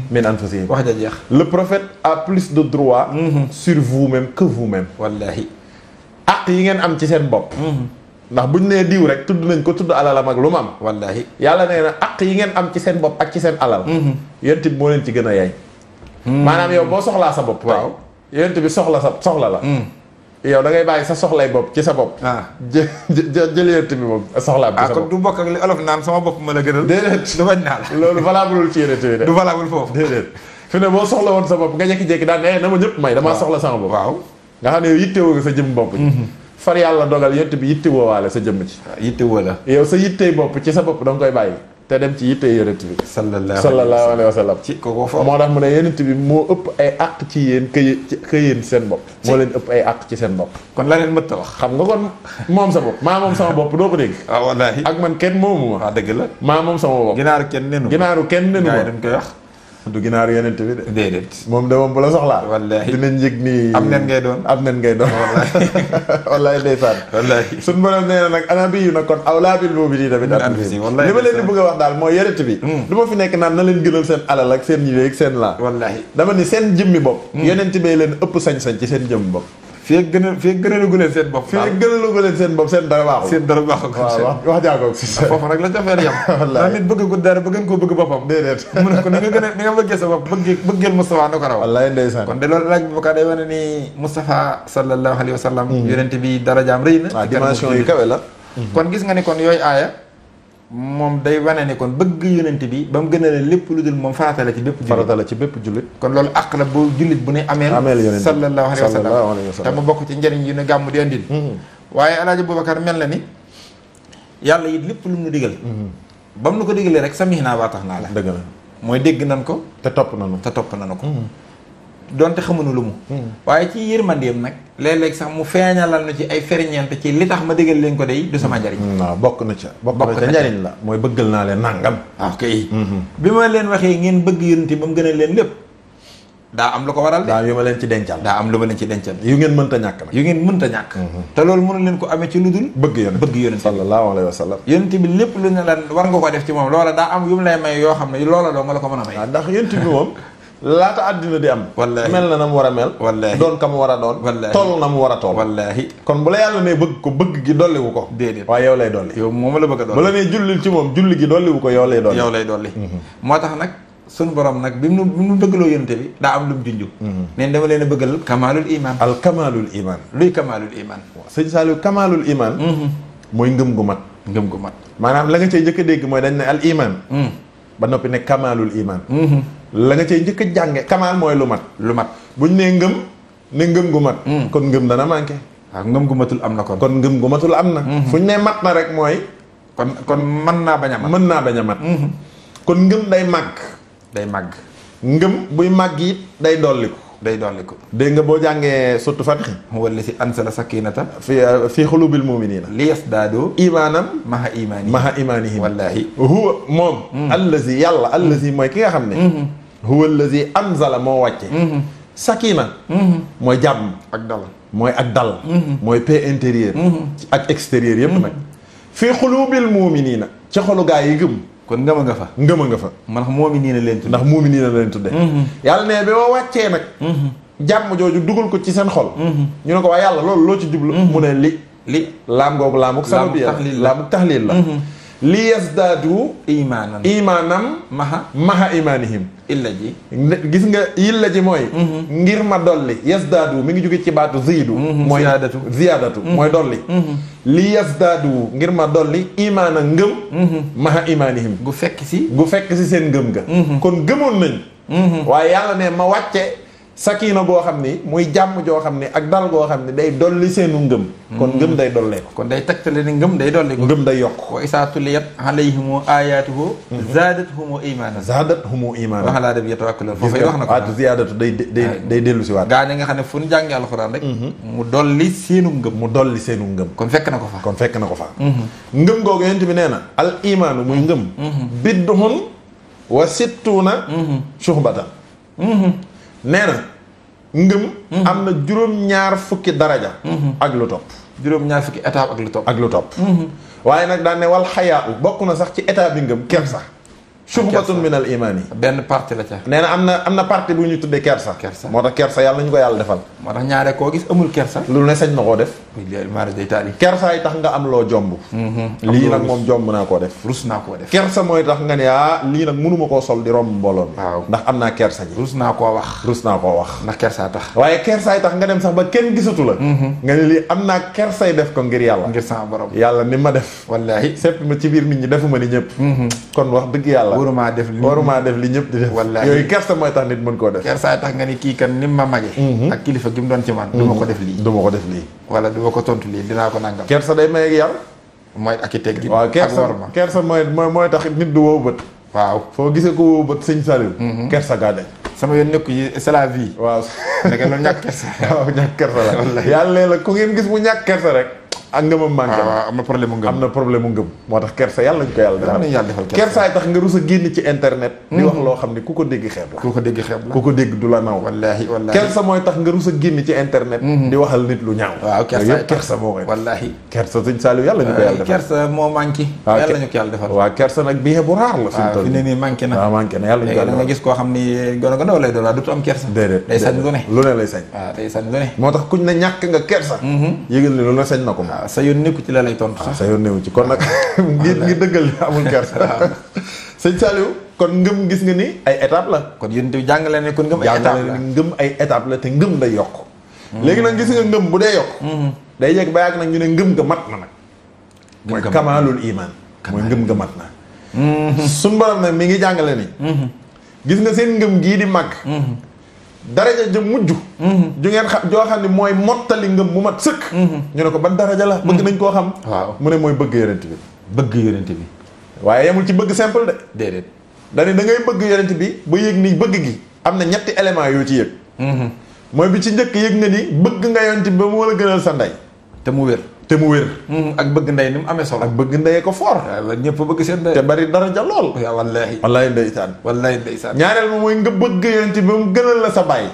min anfusihim wax ja jeex le prophète a plus de droit sur vous-même que vous-même wallaahi àq yi ngeen am ci seen bopp ndax buñ nee diw rek tudd nañ ko tudd alalam ak lu mu am wallaahi yàlla nee na àq yi ngeen am ci seen bopp ak ci seen alal yonent bi moo leen ci gën a yey maanaam yow boo soxlaa sa bopp waaw yonent bi soxla la yow da ngay bàyyi sa soxlay bopp ci sa bopp jël yonent bi moom soxlaa bi ci sa bopp kon du bokk ak li olof naan sama bopp ma la gënal déedéet du bañ naa la loolu valable ci yonent bi de du valable foofu déedéet fi ne boo soxla woon sa bopp nga jékki-jékki daan na ma ñëpp may damaa soxla sama bopp waaw nga xam ne yow yittewoo nga sa jëm bopp far yàlla dogal yonent bi yitte woowaale sa jëmm ci yitte woo la yow sa yittey bopp ci sa bopp da nga koy bàyyi te dem ci yittey yonent bi sallallahu alayhi wa sallam ci kooku foofu moo tax mu ne yonent bi moo ëpp ay àq ci yéen que yéen seen bopp moo leen ëpp ay àq ci seen bopp kon la leen mëtta wax xam nga kon moom sa bopp maa moom sama bopp doo ko dégg waaw wallaahi ak man kenn moomu ma waaw dëgg la maa moom sama bopp ginaaru kenn nenu ma dañ koy wax du ginaaru yonent bi de déedéet moom de moom bu la soxlaa wallaahi dinañ yëg nii am nen ngay doon wallaahi ndeysaan wallaahi suñ borom nee na nag anabiyu nag kon awlaa bil mu'miniina min anfusihim li ma leen di bëgg a wax daal mooy yonent bi du ma fi nekk naan na leen gënal seen alal ak seen yére ak seen laa wallaahi dama ni seen jëmmi bopp yonent bee leen ëpp sañ-sañ ci seen jëmmi bopp fii gënalugu leen seen bopp seen dara baaxul waaw wax jaagoog si foofu nag la jafeel yam wallaahi nit bëgg ko dara ba gën koo bëgg boppam déedéet mu ne ko ni nga bëggee sa bopp bëggeel Moustapha na ko raw wallaahi ndeysaan kon de loolu laaj bu bokkaa day wane ni Moustapha sallallahu alayhi wa sallam yonent bi darajaam rëy na waaw dimension yu kawe la kon gis nga ni kon yooyu aaya moom day wane ni kon bëgg yonent bi ba mu gën a lépp lu dul moom farata la ci bépp jullit kon loolu àq la bu jullit bu ne ameel yonent sallallahu alayhi wa sallam te mu bokk ci njëriñ yu ne gàmm di andil waaye alaaji Boubacar mel na ni yàlla it lépp lu mu nu digal ba mu nu ko digalee rek samih naa waa tax naa la dëgg la mooy dégg nan ko te topp nanu ko donte xamuñu lu mu waaye ci yërmandeem nag léeg-léeg sax mu feeñalal na ci ay ferñeent ci li tax ma déggal leen ko day du sama njariñ. waaw bokk na ca njariñ la mooy bëggal naa leen nàngam. ok bi ma leen waxee ngeen bëgg yonent ba mu gën a leen lépp daa am lu ko waral de. daa am yu ma leen ci dencal. daa am lu ma leen ci dencal. yu ngeen mënta ñàkk nag. yu ngeen mënta ñàkk. te loolu mënu leen ko amee ci lu dul. bëgg yonent sallallahu alayhi wa sallam. yonent bi lépp lu ne la war nga ko def ci moom loola daa am yu mu lay may yoo xam ne loola doo nga la ko mën a may. waaw ndax yonent bi moom laata àddina di am. wallaahi mel na mu war a mel. wallaahi doon ka mu war a doon. wallaahi toll na mu war a toll. wallaahi kon bu la yàlla ne bëgg ko bëgg gi dolliwu ko. déedéet waaye yow lay dolli. yow moom la bëgg a dolli. bu la nee jullil ci moom julli gi dolliwu ko yow lay dolli. yow lay dolli. moo tax nag suñu borom nag bi mu bëggaloo yonent bi daa am lu mu junj. neen dama leen a bëggal kamalul iman. al kamalul iman. luy kamalul iman. sëñ Saliou kamalul iman. mooy ngëm gu mat. ngëm gu mat. maanaam la nga cay njëkk a dégg mooy dañ ne al iman. ba noppi ne kamalul iman. la nga cay njëkk a jànge kamal mooy lu mat. lu mat buñ ne ngëm ne ngëm gu mat. kon ngëm dana manqué. waaw ngëm gu matul am na kon. kon ngëm gu matul am na. fuñ ne mat na rek mooy. kon mën naa bañ a mat. mën naa bañ a mat. kon ngëm day màgg. day màgg. ngëm buy màgg it day dolliku. day dolliku. dégg nga boo jàngee surtout Fatih. wala si ansala sakinata. fi xulubil muminina. li yasdaadu. imaanam. maha imaanihim. wallaahi. huwa moom. allazi yàlla allazi mooy ki nga xam ne. huwa allazi anzala moo wàcce. sakina. mooy jàmm. ak dal. mooy ak dal. mooy paix intérieur. ak extérieur yépp nag. fi xulubil muminina. ci xolu gaa yi gëm. kon ngëma nga fa. ngëma nga fa. man xam moomi nii na leen tudde. ndax moomi nii na leen tudde. yàlla ne bi ma wàccee nag. jàmm jooju dugal ko ci seen xol. ñu ne ko waaye yàlla loolu loo ci jublu. mu ne li laam googu laamuk sababi laamuk taxliil la. li yasdaadu imaanam maha imaanihim. illa ji gis nga illa ji mooy. ngir ma dolli yasdaadu mi ngi jóge ci baatu ziidu. mooy ziyaadatu mooy dolli. li yasdaadu ngir ma dolli imaana ngëm. maha imaanihim. gu fekk si seen ngëm ga. kon gëmoon nañ. waaye yàlla ne ma wàcce sakina boo xam ni muy jàmm joo xam ne ak dal goo xam ne day dolli seenu ngëm. kon ngëm day dolleeku. kon day tegtale ni ngëm day dolleeku. ngëm day yokk. wa isaa tuliyat alayhimu ayaatuhu zaadathum imaana. wax laa dem yatawakkaluun foofu wax na ko. waatu ziyaadatu day dellu si waat. gaa ñi nga xam ne fu ñu jàngee alxuraan rek. mu dolli seenu ngëm. kon fekk na ko fa. ngëm googu yent bi nee na. al imaanu muy ngëm. bid'un wa sittuuna shu'batan. nee na ngëm am na juróom-ñaar fukki daraja ak lu topp. juróom-ñaar fukki étape ak lu topp. waaye nag daan ne wal xayaa u bokk na sax ci état bi ngëm kersa. shubatun min al iman yi. benn partie la ca. nee na am na partie bu ñu tuddee kersa. moo tax kersa yàlla ñu ko yàlla defal. moo tax ñaare koo gis amul kersa. lu ne sañ na koo def. maara day taali. kersa yi tax nga am loo jomb. lii nag moom jomb naa koo def. rus naa koo def. kersa mooy tax nga ne lii nag mënuma koo sol di romb mbooloo mi. waaw ndax am naa kersa ji. rus naa koo wax. ndax kersa tax. waaye kersa yi tax nga dem sax ba kenn gisatu la. nga ne lii am naa kersay def ko ngir yàlla. ngir sama borom. yàlla ni ma def. wallaahi sepp ma ci biir nit ñi defuma ni ñëpp. kon wax dëgg yàlla. waruma def li ñëpp di def. wallaahi yooyu kersa mooy tax nit mën koo def. kersa tax nga ni kii kan ni ma mage. ak kilifa gi mu doon ci man. du ma ko def lii. wala du ma ko tontu lii dinaa ko nangam. kersa day may ak yar. mooy ak i teggi. waaw kersa mooy tax nit du wow bët. waaw foo gisee ko wow bët sëñ Saliou. kersa gaa de. sama yoon nekk yi c'est la vie. waaw ndeke loolu ñàkk kersa. waaw ñàkk kersa la. yàlla nee la ku ngeen gis mu ñàkk kersa rek. ak ngëmam manqué am na problème mu ngëm. moo tax kersa yàlla ñu ko yàlla defal. kersaay tax nga rus a génn ci internet. di wax loo xam ne ku ko dégg xeeb la. ku ko dégg du la naw. wallaahi kersa mooy tax nga rus a génn ci internet. di waxal nit lu ñaaw. waaw kersa moo koy. wallaahi kersa sëñ Saliou yàlla ñu ko yàlla defal. kersa moo manqué. yàlla ñu ko yàlla defal. waaw kersa nag bien bu raar la. fi ne nii manqué na. waaw manqué na yàlla ñu ko da nga gis koo xam ni gone ko ndaw lay doon du am kersa. déedéet day sañ lu ne. lu ne lay sañ. waaw day sañ lu ne. moo tax kuñ ne ñàkk nga kersa. yëgal ne lu ne sañ na ko. waaw sa yoon nekku ci la lay tontu sax. sa yoon newu ci kon nag ngir dëggal amul kersa. sëñ Saliou kon ngëm gis nga ni ay étape la. kon yéen di jàngale ne kon ngëm ay étape la te ngëm day yokk. léegi nag gis nga ngëm bu dee yokk. day yegg ba yàgg nag ñu ne ngëm nga mat na nag. mooy kamaalul iman. mooy ngëm nga mat na. suñ borom nag mi ngi jàngale ni. gis nga seen ngëm gii di màgg. daraja ja mujj. ju ngeen xam joo xam ne mooy mottali ngëm mu mat sëkk. ñu ne ko ban daraja la. bëgg nañ koo xam. waaw mu ne mooy bëgg yonent bi. bëgg yonent bi. waaye yemul ci bëgg simple de. déedéet. da ngay bëgg yonent bi ba yëg ni bëgg gi am na ñetti éléments yoo ci yëg. mooy bi ci njëkk yëg nga ni bëgg nga yonent bi ba mu la gënal sa ndey te mu wér. ak bëgg ndey ni mu amee solo. ak bëgg ndeyee ko fort. waaw ñëpp bëgg seen ndey. te bari daraja lool. waaw wallaahi ndeysaan. ñaareel ma mooy nga bëgg yonent bi ba mu gënal la sa baay.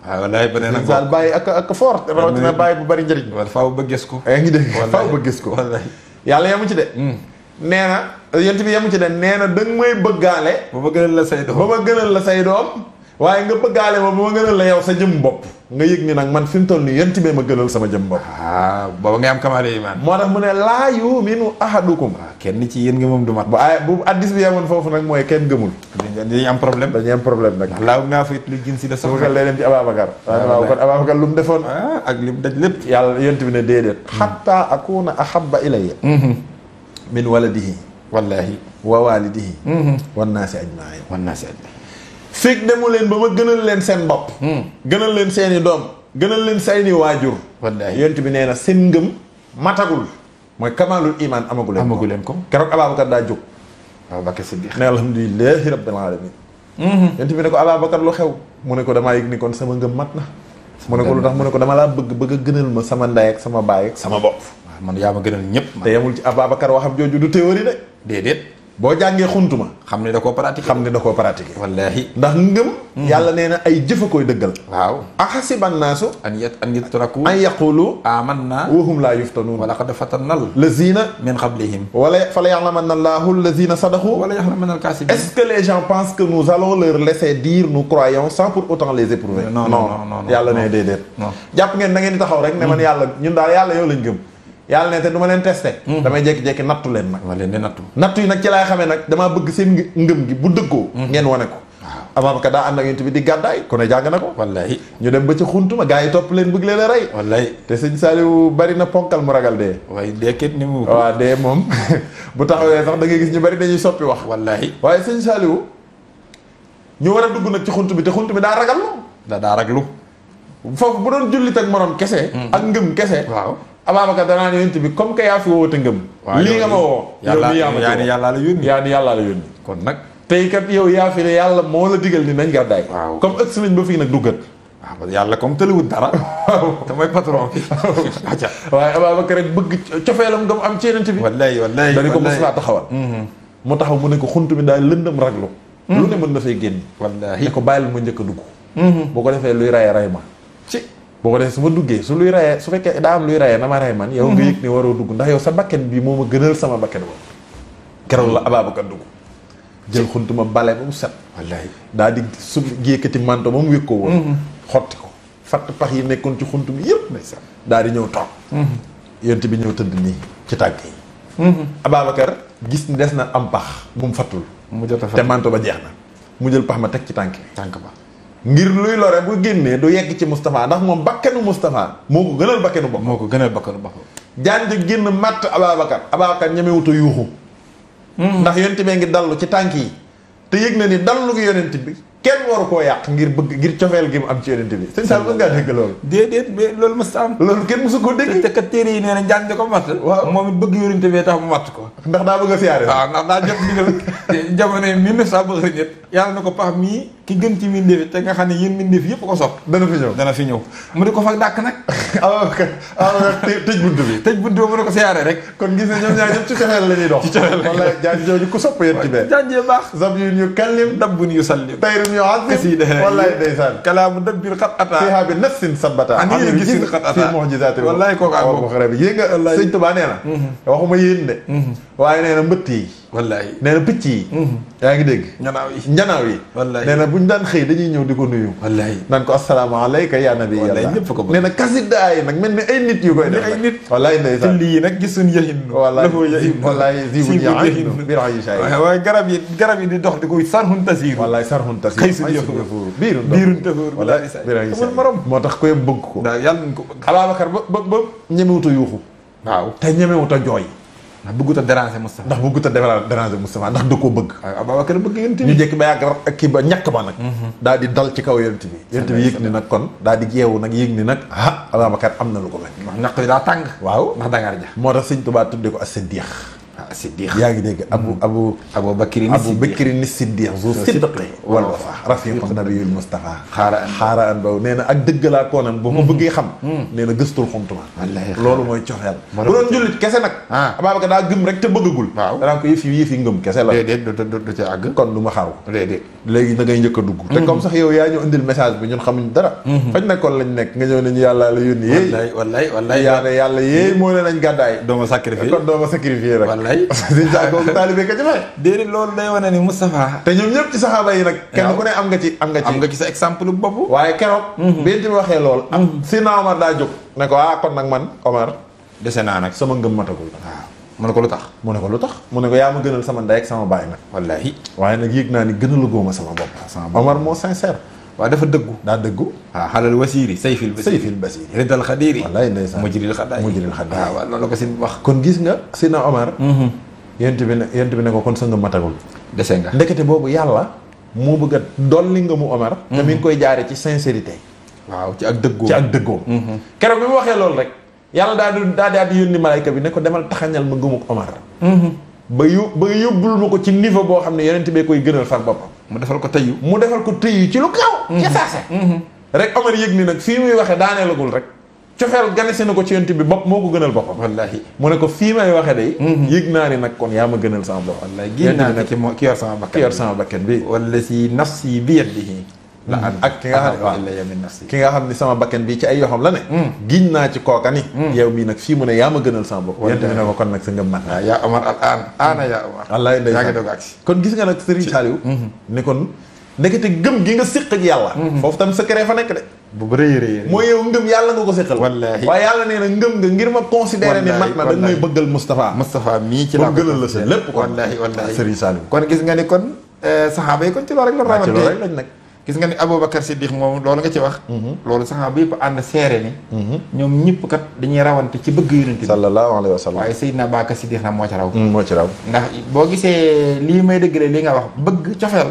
waaw wallaahi beneen ak daal bàyyi ak fort. rawatina bàyyi bu bari njëriñ. wala faaw ba gis ko. yaa ngi dégg faaw ba gis ko. wallaahi yàlla yamu ci de. nee na yonent bi yamu ci de nee na da nga may bëggaale. ba ma gënal la say doom. ba ma gënal la say doom. waaye nga bëggaale ma ba ma gënal la yow sa jëm bopp. nga yëg ni nag man fi mu toll nii yonent bi ma gënal sama jëm bopp. booba ngay am kamaale iman. moo tax mu ne laa yu'minu ahadukum. kenn ci yéen nga moom du mat. bu addis bi yemoon foofu nag mooy kenn gëmul. dañuy am problème. nag. laaw naa fa it lu gën si la sama xel lay dem ci Ababacar. waaw kon Ababacar lu mu defoon. ak li mu daj lépp. yàlla yonent bi ne déedéet. hatta akuna ahabba ilayya min waladihi. wallaahi. wa walidihi. wan naasi ajma'iin. fekk demu leen ba ma gënal leen seen bopp. gënal leen seeni doom. gënal leen seeni waajur. wallaahi yonent bi nee na seen ngëm matagul. mooy kamalul iman amagu leen ko. keroog Ababacar daa jóg. Ababacar Siddiq ne alhamdulillahi rabbil alamin. yonent bi ne ko Ababacar lu xew. mu ne ko damaa yëg ni kon sama ngëm mat na. mu ne ko lu tax mu ne ko dama laa bëgg a gënal ma sama ndey ak sama baay ak sama bopp. waaw man yaa ma gënal ñëpp. te yemul ci Ababacar waxam jooju du théorie de. déedéet. boo jàngee xuntuma xam ne da koo pratiquer. wallaahi ndax ngëm. yàlla nee na ay jëfa koy dëggal. waaw ahasiba annaasu an yutraku an yaqulu amanna wa hum laa yuftanuun wa laqad fatannal lazina min qablihim wala fala ya'lamanna Allahu lazina sadaqu wala ya'lamanna al-kaasibin. est-ce que les gens pensent que nous allons leur laisser dire nous croyons sans pour autant les éprouver? non yàlla ne déedéet. non jàpp ngeen da ngeen di taxaw rek ne man yàlla ñun daal yàlla yow lañ gëm. yàlla ne te du ma leen testé. damay jékki-jékki nattu leen nag. ma leen di nattu yi nag ci laay xamee nag damaa bëgg seen ngëm gi bu dëggoo. ngeen wane ko. waaw Ababacar daa ànd ak yonent bi di gàddaay. ku ne jàng na ko. wallaahi ñu dem ba ci xuntuma gaa yi topp leen bëgg leen a rey. wallaahi te sëñ Saliou bari na ponkal mu ragal dee. waaye dee kenn ni mu. waaw dee moom bu taxawee sax da ngay gis ñu bari dañuy soppi wax. wallaahi waaye sëñ Saliou ñu war a dugg nag ci xunt bi te xunt bi daa ragallu. daa raglu. foofu bu doon jullit ak morom kese. ak ngëm kese. waaw. Ababacar danaa ne yonent bi comme que yaa fi woote ngëm. lii nga ma woo. yaa ni yàllaa la yónni. kon nag tey kat yow yaa fi ne yàlla moo la digal ni nañ gàddaay. waaw comme ëgg si nañ ba fii nag duggat. waaw yàlla comme tëliwut dara. te mooy patron bi. waaye Ababacar rek bëgg cofeelam nga mu am ci yonent bi. wallaahi dañu ko mos laa taxawal. mu taxaw mu ne ko xunt mi daal lëndëm raglu. lu ne mën na fay génn. wallaahi ne ko bàyyil ma njëkk a dugg. boo ko defee luy ray ma. boo ko defee su ma duggee su luy rayee su fekkee daa am luy rayee na ma ray man yow nga yëg ni waroo dugg ndax yow sa bakken bi moo ma gënal sama bakken boobu. keroog la Ababacar dugg jël xuntuma bale ba mu set. wallaahi daal di su yëkkati manto ba mu wékkoo woon. xotti ko fatt pax yi nekkoon ci xunt bi yëpp. daal di ñëw toog. yonent bi ñëw tëdd nii ci tàgg yi. Ababacar gis ni des na am pax bu mu fattul. mu jot a te manto ba jeex na mu jël pax ma teg ci tànk ba. ngir luy lore bu génnee du yegg ci Moustapha ndax moom bakkenu Moustapha moo ko gënal bakkenu bopp. jaan ja génn matt Ababacar ñemewut a yuuxu. ndax yonent bee ngi dallu ci tànk yi te yëg na ni dallu gi yonent bi kenn waru koo yàq ngir cofeel gi mu am ci yonent bi. sëñ Sall mën ngaa dégg loolu. déedéet mais loolu mës am. loolu kenn mësu ko dégg. te kat téere yi nee na jaan ja ko matt. waaw moom it bëgg yonent bee tax mu matt ko. ndax daa bëgg a siyaare. waaw ndax daa jot ndigal jamono 1900 bëgg ñett yàlla na ko pax mii ki gën ci mbindeef te nga xam ne yéen mbindeef yëpp ko sopp dana fi ñëw mu di ko fa dàkk nag. tëj buntu bi. tëj buntu bi mu di ko siyaare rek. kon gis na ñoom ñaar ñëpp ci cofeel la ñuy dox. ci cofeel la wala jaan jooju ku sopp yéen ci bee. jaajee baax. zabyun yu kallim. dabbun yu sallim. tayrun yu azim. wallaay ndeysaan. kalaamu dabbir xat ata. fiihaa bi nafsin sabata. amiin gisin xat ata. fii mu'jizaati. wallaay kooku ak moom xare bi yéen nga sëñ Tuubaa nee na. waxuma yéen de. waaye nee na mbëtt yi. wallaay nee na picc yi. yaa ngi dégg. njanaaw yi. wallaay nee na buñ daan xëy dañuy ñëw di ko nuyu. wallaay naan ko assalaamu alayka yaa nabi yàlla. wallaay ñëpp ko bëgg. nee na kasidaa yi nag mel ni ay nit yu koy def. ay nit wallaay ndeysaan. te lii nag gisuñ yëhin. wallaay ziwuñ yahin bir Aïcha yi. waaye garab yi di dox di koy sarxun tasiir. wallaay sarxun tasiir. xëy suñu yëfu biirun tafuur. wallaay bir Aïcha moo tax koy bëgg ko. daal yàlla nañ ko bëgg. Ababacar ba ñemewut a yuuxu. waaw te ñemewut a jooy. ndax bëggut a déranger Moustapha. ndax da koo bëgg. waaw Ababacar bëgg yonent bi. ñu jekk ba yàgg ak kii ba ñàkk ba nag. daal di dal ci kaw yonent bi. yonent bi yëg ni nag kon daal di yeewu nag yëg ni nag Ababacar am na lu ko mel. ndax ñaq bi daa tàng. waaw ndax dangar ja. moo tax sëñ Tuubaa tuddee ko as-Siddiq. waaw Siddiq. yaa ngi dégg Abu Bakri ni Siddiq zu sidqi wal wafa rafiqu nabiyul Mustafa xaara an baw nee na ak dëggalaa koonam boo ko bëggee xam nee na gëstul xumtuma loolu mooy coxeel bu doon jullit kese nag Ababacar daa gëm rek te bëggagul danaa ko yëf yi ngëm kese la déedéet du ca àgg kon du ma xaru déedéet léegi da ngay njëkk a dugg te comme sax yow yaa ñu indil message bi ñun xamuñ dara fañ nekkoon lañ nekk nga ñëw ne ñu yàlla la yónni wallaay yàlla yéey moo ne nañ gàddaay dooma sacrifié kon dooma sacrifié rek wallaay siñ saa kooku taalibe ka ci fay déedéet loolu day wane ni Moustapha te ñoom ñëpp ci saxaaba yi nag kenn ku ne am nga ci sa exemple bopp waaye keroog bi ñu waxee lool am Seydina Omar daa jóg ne ko kon nag man Omar dese naa nag sama ngëm matagul waaw mu ne ko lu tax mu ne ko yaa ma gënal sama ndey ak sama baay nag wallaahi waaye nag yëg naa ni gënalu góoma sama bopp Omar moo sincère waaw dafa dëggu waaw xalal wasiiri sayfil basiri ridal xadiiri wallaay ndeysaan mujril xadaay waaw loolu la ko si wax kon gis nga Seydina Omar yent bi ne ko kon sa ngëm matagul dese nga ndekete boobu yàlla moo bëgg a dolli nga mu Omar te mi ngi koy jaare ci sincérité waaw ci ak dëggoo keroog bi mu waxee loolu rek yàlla daa di yónni malayka bi ne ko demal taxañal ma ngëmuk Omar ba yóbbul ma ko ci niveau boo xam ne yonent bee koy gënal far boppam mu defal ko tëyu ci lu gaaw ca saase rek Omar yëg ni nag fii muy waxee daaneelagul rek cofeel ganesi na ko ci yonent bi bopp moo ko gënal boppam wallaahi mu ne ko fii may waxee day yëg naa ni nag kon yaa ma gënal sama bopp wallaahi génn naa ne ki yor sama bakkan bi wala si nafsi bi yadihi la ak ki nga xam ni sama bakkan bi ci ay yoxam la ne giñ naa ci kooka ni yow mii nag fii mu ne yaa ma gënal sama bopp yonent bi ne ko kon nag sa ngëm mat waaw yaa Omar ana yaa Omar wallaay ndeysaan yaa ngi doog agsi kon gis nga nag Serigne Saliou ne kon ndekete gëm gi nga séq ak yàlla foofu tam secret fa nekk de bu rëy mooy yow ngëm yàlla nga ko séqal wallaahi waaye yàlla nee na ngëm nga ngir ma considéré ni mat na da nga may bëggal Moustapha mii ci la gënal la sa lépp kon wallaahi Serigne Saliou kon gis nga ni kon saxaaba yi kon ci loolu rek la rawante ci loolu rek lañ nag gis nga ni Aboubacar Siddiq moom loolu nga ci wax loolu saxaaba yëpp ànd seere ni ñoom ñëpp kat dañuy rawante ci bëgg yonent bi sallallahu alayhi wa sallam waaye Seydina Aboubacar Siddiq nag moo ci raw ndax boo gisee lii may dëggale li nga wax bëgg cofeel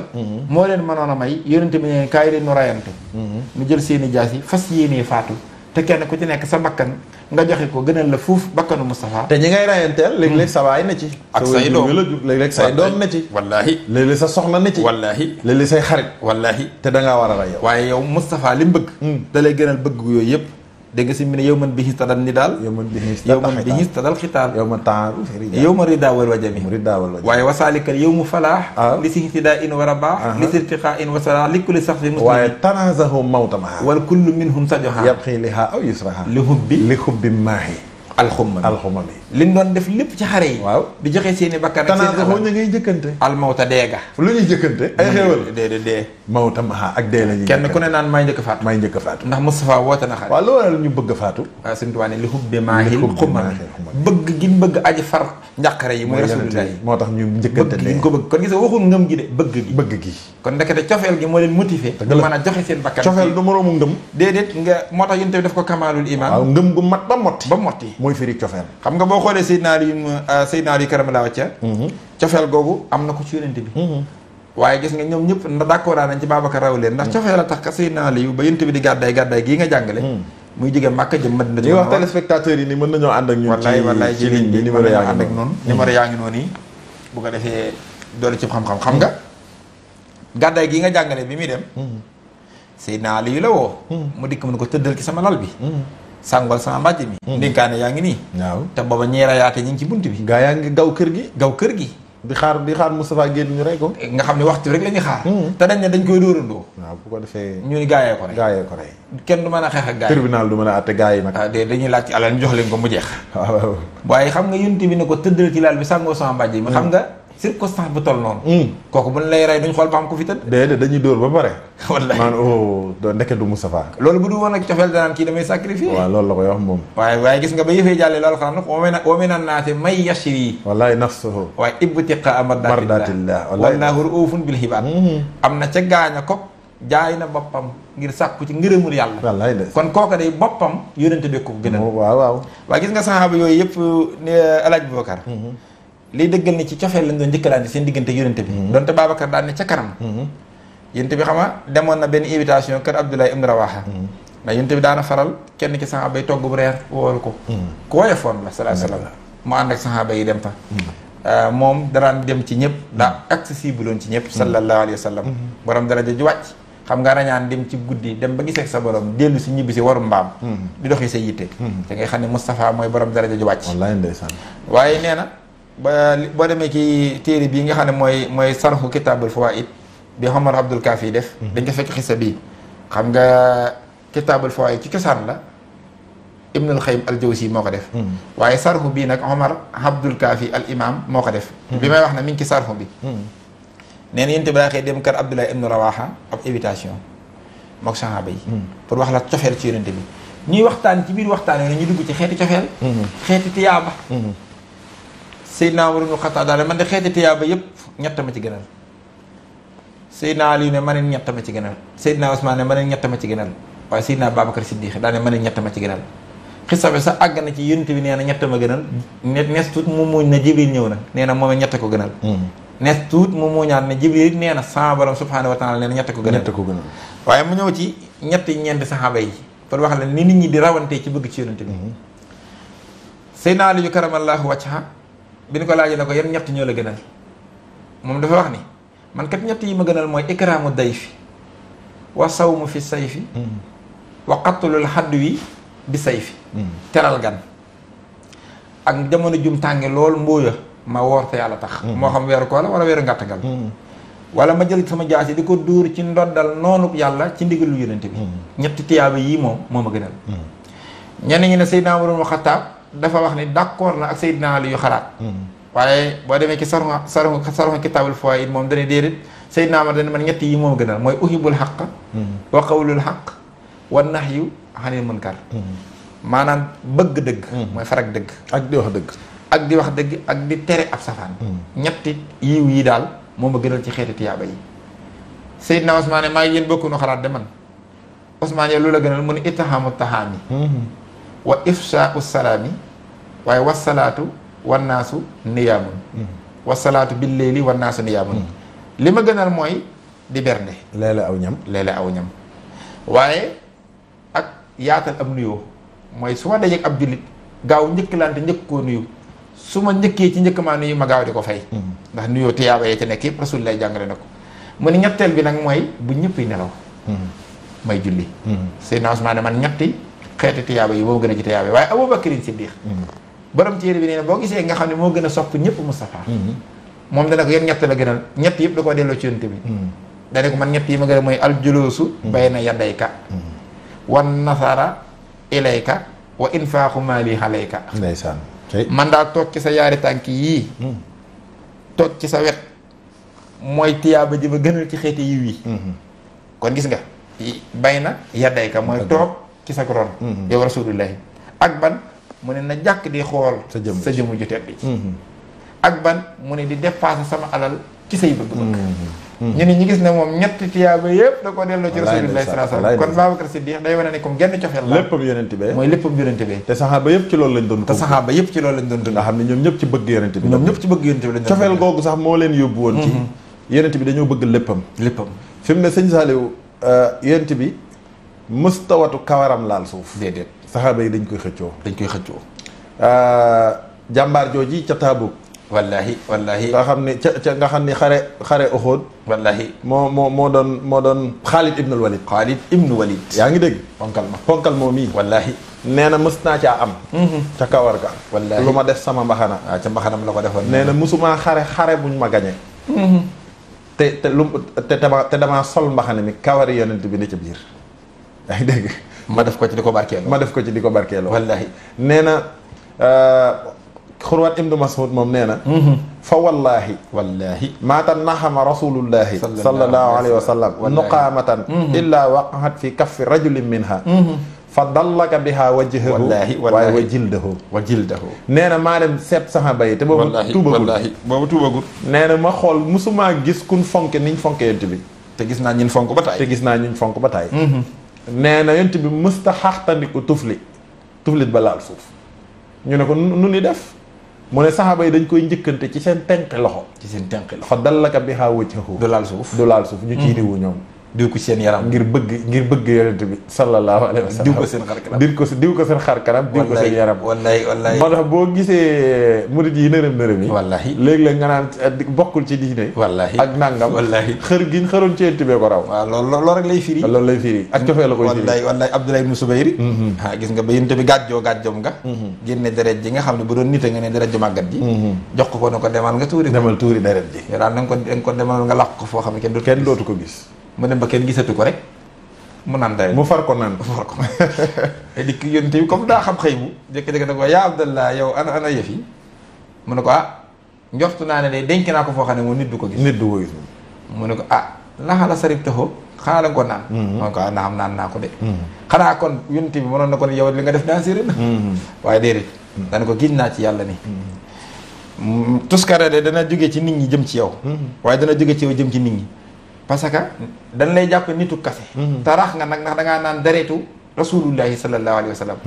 moo leen mënoon a may yonent bi ne kaay leen nu rayante nu jël seeni jaas yi fas yéenee faatu te kenn ku ci nekk sa bakkan nga joxe ko gënal la fuuf bakkanu Moustapha te ñi ngay rayanteel léeg-léeg sa baay na ci ak say doom léeg-léeg say doom na ci wallaahi léeg-léeg sa soxna na ci wallaahi léeg-léeg say xarit wallaahi te dangaa war a ray yow waaye yow Moustapha li mu bëgg da lay gënal bëgg yooyu yëpp dégg nga si mu ne yow man bihi tadal ni daal yow man bihi tadal xitaal yow ma taaru yow ma rida wal wajami waaye wasaalikal yow mu falaax li si ihtidaa in war a baax li sirtiqaa in wasala li kulli sax fi muslim waaye tanazahu mawtamaha wal kullu minhum sajoha yabxi liha aw yusraha li hubbi maahi alxumami li ñu doon def lépp ci xare yi waaw di joxe seeni bakkan ak seeni alal ñu ngay jëkkante almawta deega lu ñuy jëkkante ay xéewal dee mawta maha ak dee la ñuy kenn ku ne naan may njëkk a faatu ndax Moustapha woote na xare waaw loolu ñu bëgg a faatu waaw suñu tubaab ne li hubbi maahil xumami bëgg gi ñu bëgg aji far njàqare yi mooy rasulullah yi moo tax ñu njëkkante bëgg gi ñu ko bëgg kon gis nga waxul ngëm gi de bëgg gi kon ndekete cofeel gi moo leen motivé ñu mën a joxe seen bakkan cofeel du moroomu ngëm déedéet nga moo tax yéen tamit daf ko kamaalul iman waaw ngëm gu mat ba motti mooy firi cofeel xam nga boo xoolee Seydina Ali karamallahu wajha cofeel googu am na ko ci yonent bi waaye gis nga ñoom ñëpp ndax d'accord nañ ci Babacar raw leen ndax cofeel a tax ka Seydina Ali ba yonent bi di gàddaay gii nga jàngale muy jóge Màkka jëm Madina ñuy wax téléspectateurs yi ni mën nañoo ànd ak ñun wallaay ci ligne bi numéro yaa ngi noonu numéro yaa ngi noonu yi bu ko defee doole ci xam-xam nga gàddaay gii nga jàngale bi muy dem Seydina Ali yu la woo mu dikk mu ne ko tëddal ci sama lal bi sàngool sama mbàjj mi ndénkaane yaa ngi nii waaw te booba ñeera yaate ñi ngi ci bunt bi gaa yaa ngi gaw kër gi di xaar Moustapha génn ñu rey ko nga xam ne waxtu rek la ñuy xaar te dañ ne dañ koy dóorandoo waaw bu ko defee ñu ni gaayee ko rey kenn du mën a xeex ak gaay tribunal du mën a àtte gaay yi nag dañuy laaj ci alal ñu jox leen ko mu jeex waaw waaye xam nga yunti bi ne ko tëddal ci laal bi sàngoo sama mbàjj mi xam nga circonstance bu toll noonu kooku bu ñu lay rey duñ xool ba am ko fi tëdd déedéet dañuy dóor ba pare wallahi man doo ndeke du Moustapha loolu bu du woon ak cofeel danaan kii damay sacrifier waaw loolu la koy wax moom waaye gis nga ba yëfee jàllee loolu xam nag wa minan naasi may yashri wallahi nafsuhu waaye ibtiqaa mardatillah wallaahu ra'uufun bil ibaad am na ca gaaña ko jaay na boppam ngir sàkku ci ngërëmul yàlla wallaay de kon kooka day boppam yónente bi ko gënal waaw waaye gis nga saxaaba yooyu yëpp ne alaaj Boubacar liy dëggal ni ci cofeel lañ doon njëkkalante seen diggante yónente bi donte Babacar daan ne ca kanam yónente bi xam nga demoon na benn invitation kër Abdoulaye ibn Rawaha ndax yónente bi daana faral kenn ci saxaaba yi togg bu reer woolu ko ku woyofoon la sallallahu alayhi wasallam mu ànd ak saxaaba yi dem fa moom daraan dem ci ñëpp daa accessible woon ci ñëpp sallallahu alayhi wa sallam borom daraja ju wàcc xam nga rañaan dem ci guddi dem ba gisee sa borom dellu si ñibbi si waru mbaam di doxi sa yitte da ngay xam ne Moustapha mooy borom daraja ju wàcc wallaay ndeysaan waaye nee na ba boo demee ci téere bii nga xam ne mooy sarxu kitaabul fawaid bi Omar Abdul Kafi def dañ ko fekk xisa bii xam nga kitaabul fawaid ci cosaan la Ibnul Xayyim al Jawzi moo ko def waaye sarxu bii nag Omar Abdul Kafi al imam moo ko def bi may wax ne mi ngi ci sarxu bi nee na yéen bi daa xëy dem kër Abdullah ibnu Rawaha ab invitation mook sahaaba yi pour wax la cofeel ci yonente bi ñuy waxtaan ci biir waxtaan yi ñu dugg ci xeeti cofeel xeeti tiyaaba Seydina Umar ibnu Xattaab daal man de xeeti tiyaaba yëpp ñett ma ci gënal Seydina Ali ne ma ne ñett ma ci gënal Seydina Usmaan ne ma ne ñett ma ci gënal waaye Seydina Babacar Siddiq daal ne ma ne ñett ma ci gënal xisa bi sax àgg na ci yonente bi nee na ñett ma gënal nees tuut mu muuñ na Jibril ñëw na nee na moom ñett ko gënal nees tuut mu muuñaat ne Jibril nee na sama borom subhaanahu wa taala nee na ñett ko gënal waaye mu ñëw ci ñetti ñeenti saxaaba yi pour wax la ni nit ñi di rawantee ci bëgg ci yonente bi Seydina Ali karamallahu wajha bi ñu ko laajee ne ko yan ñett ñoo la gënal moom dafa wax ni man kat ñett yi ma gënal mooy ikraamu dayfi wa sawmu fi sayfi wa qatlul hadwi bi sayfi teral gan ak jamono jum tànge lool mbóoya ma woor te yàlla tax moo xam weeru ko la wala weeru ngàttagal wala ma jël sama jaasi di ko dóor ci ndoddal noonu yàlla ci ndigalu yonente bi ñetti tiyaaba yii moom moo ma gënal ñenn ñi ne Seydina Umar ibn Xattaab dafa wax ni d'accord na ak Seydina Ali yu xalaat waaye boo demee ci sarxu kitaabul fawaid moom dana déedéet Seydina Umar dana man ñett yi moom gënal mooy uhibul xaq wa qawlul xaq wa nahyu anil munkar maanaam bëgg dëgg mooy farak dëgg ak di wax dëgg ak di wax dëgg ak di tere ab safaan ñetti yiw yi daal moom a gënal ci xeeti tiyaaba yi Seydina Ousmane maa ngi yéen bokkuñu xalaat de man Ousmane yow lu la gënal mu ne ittihaamu tahaami wa ifshaau salaami waaye wasalaatu wannaasu niyaamun wasalaatu billeeli wannaasu niyaamun li ma gënal mooy di bernde léeg-léeg aw ñam waaye ak yaatal ab nuyoo mooy su ma dajeek ab jullit gaaw njëkkalante njëkk koo nuyu su ma njëkkee ci njëkk maa nuyu ma gaaw di ko fay ndax nuyoo tiyaaba yee ca nekk yëpp rasul lay jàngale na ko mu ni ñetteel bi nag mooy bu ñëpp yi nelaw may julli Seydina Usmaan man ñetti xeeti tiyaaba yi boobu gën a ci tiyaaba yi waaye Abubakarin Siddiq borom téere bi nee na boo gisee nga xam ne moo gën a sopp ñëpp Mustafa moom dana ko yéen ñett la gënal ñett yëpp da koo delloo ci yonent bi dane ko man ñett yi ma gën a mooy aljuloosu bayna yadayka wan nasara ilayka wa infaaxu maali alayka ndeysaan man daal toog ci sa yaari tànk yii toog ci sa wet mooy tiyaaba ji ma gënal ci xeeti yiw yi kon gis nga bayna yadayka mooy toog ci sa ron yow rasulullahi ak ban mu ne na jàkk di xool sa jëmu ju tedd ak ban mu ne di dépasser sama alal ci say bëgg-bëgg ñu ne ñu gis ne moom ñetti tiyaaba yëpp da ko delloo ci Rasulullah sallallahu alayhi wasallam kon Babacar Siddiq day wane ne comme genn cofeel la léppam yonent bi mooy léppam yonent bi te saxaaba yëpp ci loolu lañ doon dund nga xam ne ñoom ñëpp ci bëgg yonent bi ñoom ñëpp ci bëgg yonent bi lañ cofeel googu sax moo leen yóbbu woon ci yonent bi dañoo bëgg léppam fi mu ne sëñ Saliou yonent bi mustawatu kawaram laal suuf déedéet saxaaba yi dañ koy xëccoo jàmbaar jooji ca Taabuk wallahi nga xam ne ca nga xam ni xare Uhud wallahi moo doon Xaalid ibnul Walid yaa ngi dégg ponkal moom yi wallahi nee na mës naa caa am ca kawar ga wallahi lu ma def sama mbaxana waaw ca mbaxanam la ko defoon nee na mësumaa xare buñ ma gañe te damaa sol mbaxana mi kawari yonent bi ne ca biir yaa ngi dégg ma def ko ci di ko barkeeloo wallahi nee na Xurwaat ibnu Mas'ud moom nee na fa wallahi maata naxama rasulullahi sallallahu alayhi wa sallam nuqaamatan illaa waqaat fi kaffi rajulin minha fa dallaka biha wajhahu waaye wa jildahu nee na maa dem seet saxaaba yi te boobu tuubagul nee na ma xool musumaa gis kun fonke niñ fonke yonent bi te gis naa ñun fonk ba taay nee na yonent bi mësta xaxtandiku tuflit ba laal suuf ñu ne ko nu ni def mu ne saxaaba yi dañ koy njëkkante ci seen tenqi loxo fa dallaka biha wajhahu du laal suuf ñu ciy diwu ñoom diw ko seen yaram ngir bëgg yonent bi sallallahu alayhi wa sallam. diw ko seen xar kanam diw ko seen xar kanam. diw ko seen yaram. wallaay moo tax boo gisee murid yi nërëm yi. wallaahi léegi-léeg nga naan bokkul ci diine. wallaahi ak nangam. wallaahi xër giñ xëroon ci yonent bi ko raw. waaw loolu rek lay firi. loolu lay firi ak cofee la koy firi. wallaay Abdullah ibn Subayr. gis nga ba yonent bi gàjjoom nga. génne deret ji nga xam ne bu doon nit a nga ne deret ju màggat ji. jox ko ne ko demal nga tuuri. demal tuuri deret ji. yow daal da nga ko demal nga làq ko foo xam ne kenn dootu ko gis. mu dem ba kenn gisatu ko rek mu naan deret mu far ko naan te di yonent bi comme daa xam xëy bu jékki-jékki da ko yaa Abdallah yow ana yëf yi mu ne ko njortu naa ne de denc naa ko foo xam ne moom nit du ko gis. mu ne ko laxala sarib taxoo xanaa la nga ko naan. mu ne ko naam naan naa ko de. xanaa kon yonent bi mënoon na ko ne yow li nga def daa séeréer na. waaye déedéet. dana ko giñ naa ci yàlla ni tuskare de dana jóge ci nit ñi jëm ci yow. waaye dana jóge ci yow jëm ci nit ñi. parce que dañ lay jàpp nitu kase. tarax nga nag ndax da ngaa naan deretu rasulullahi sallallahu alayhi wa sallam.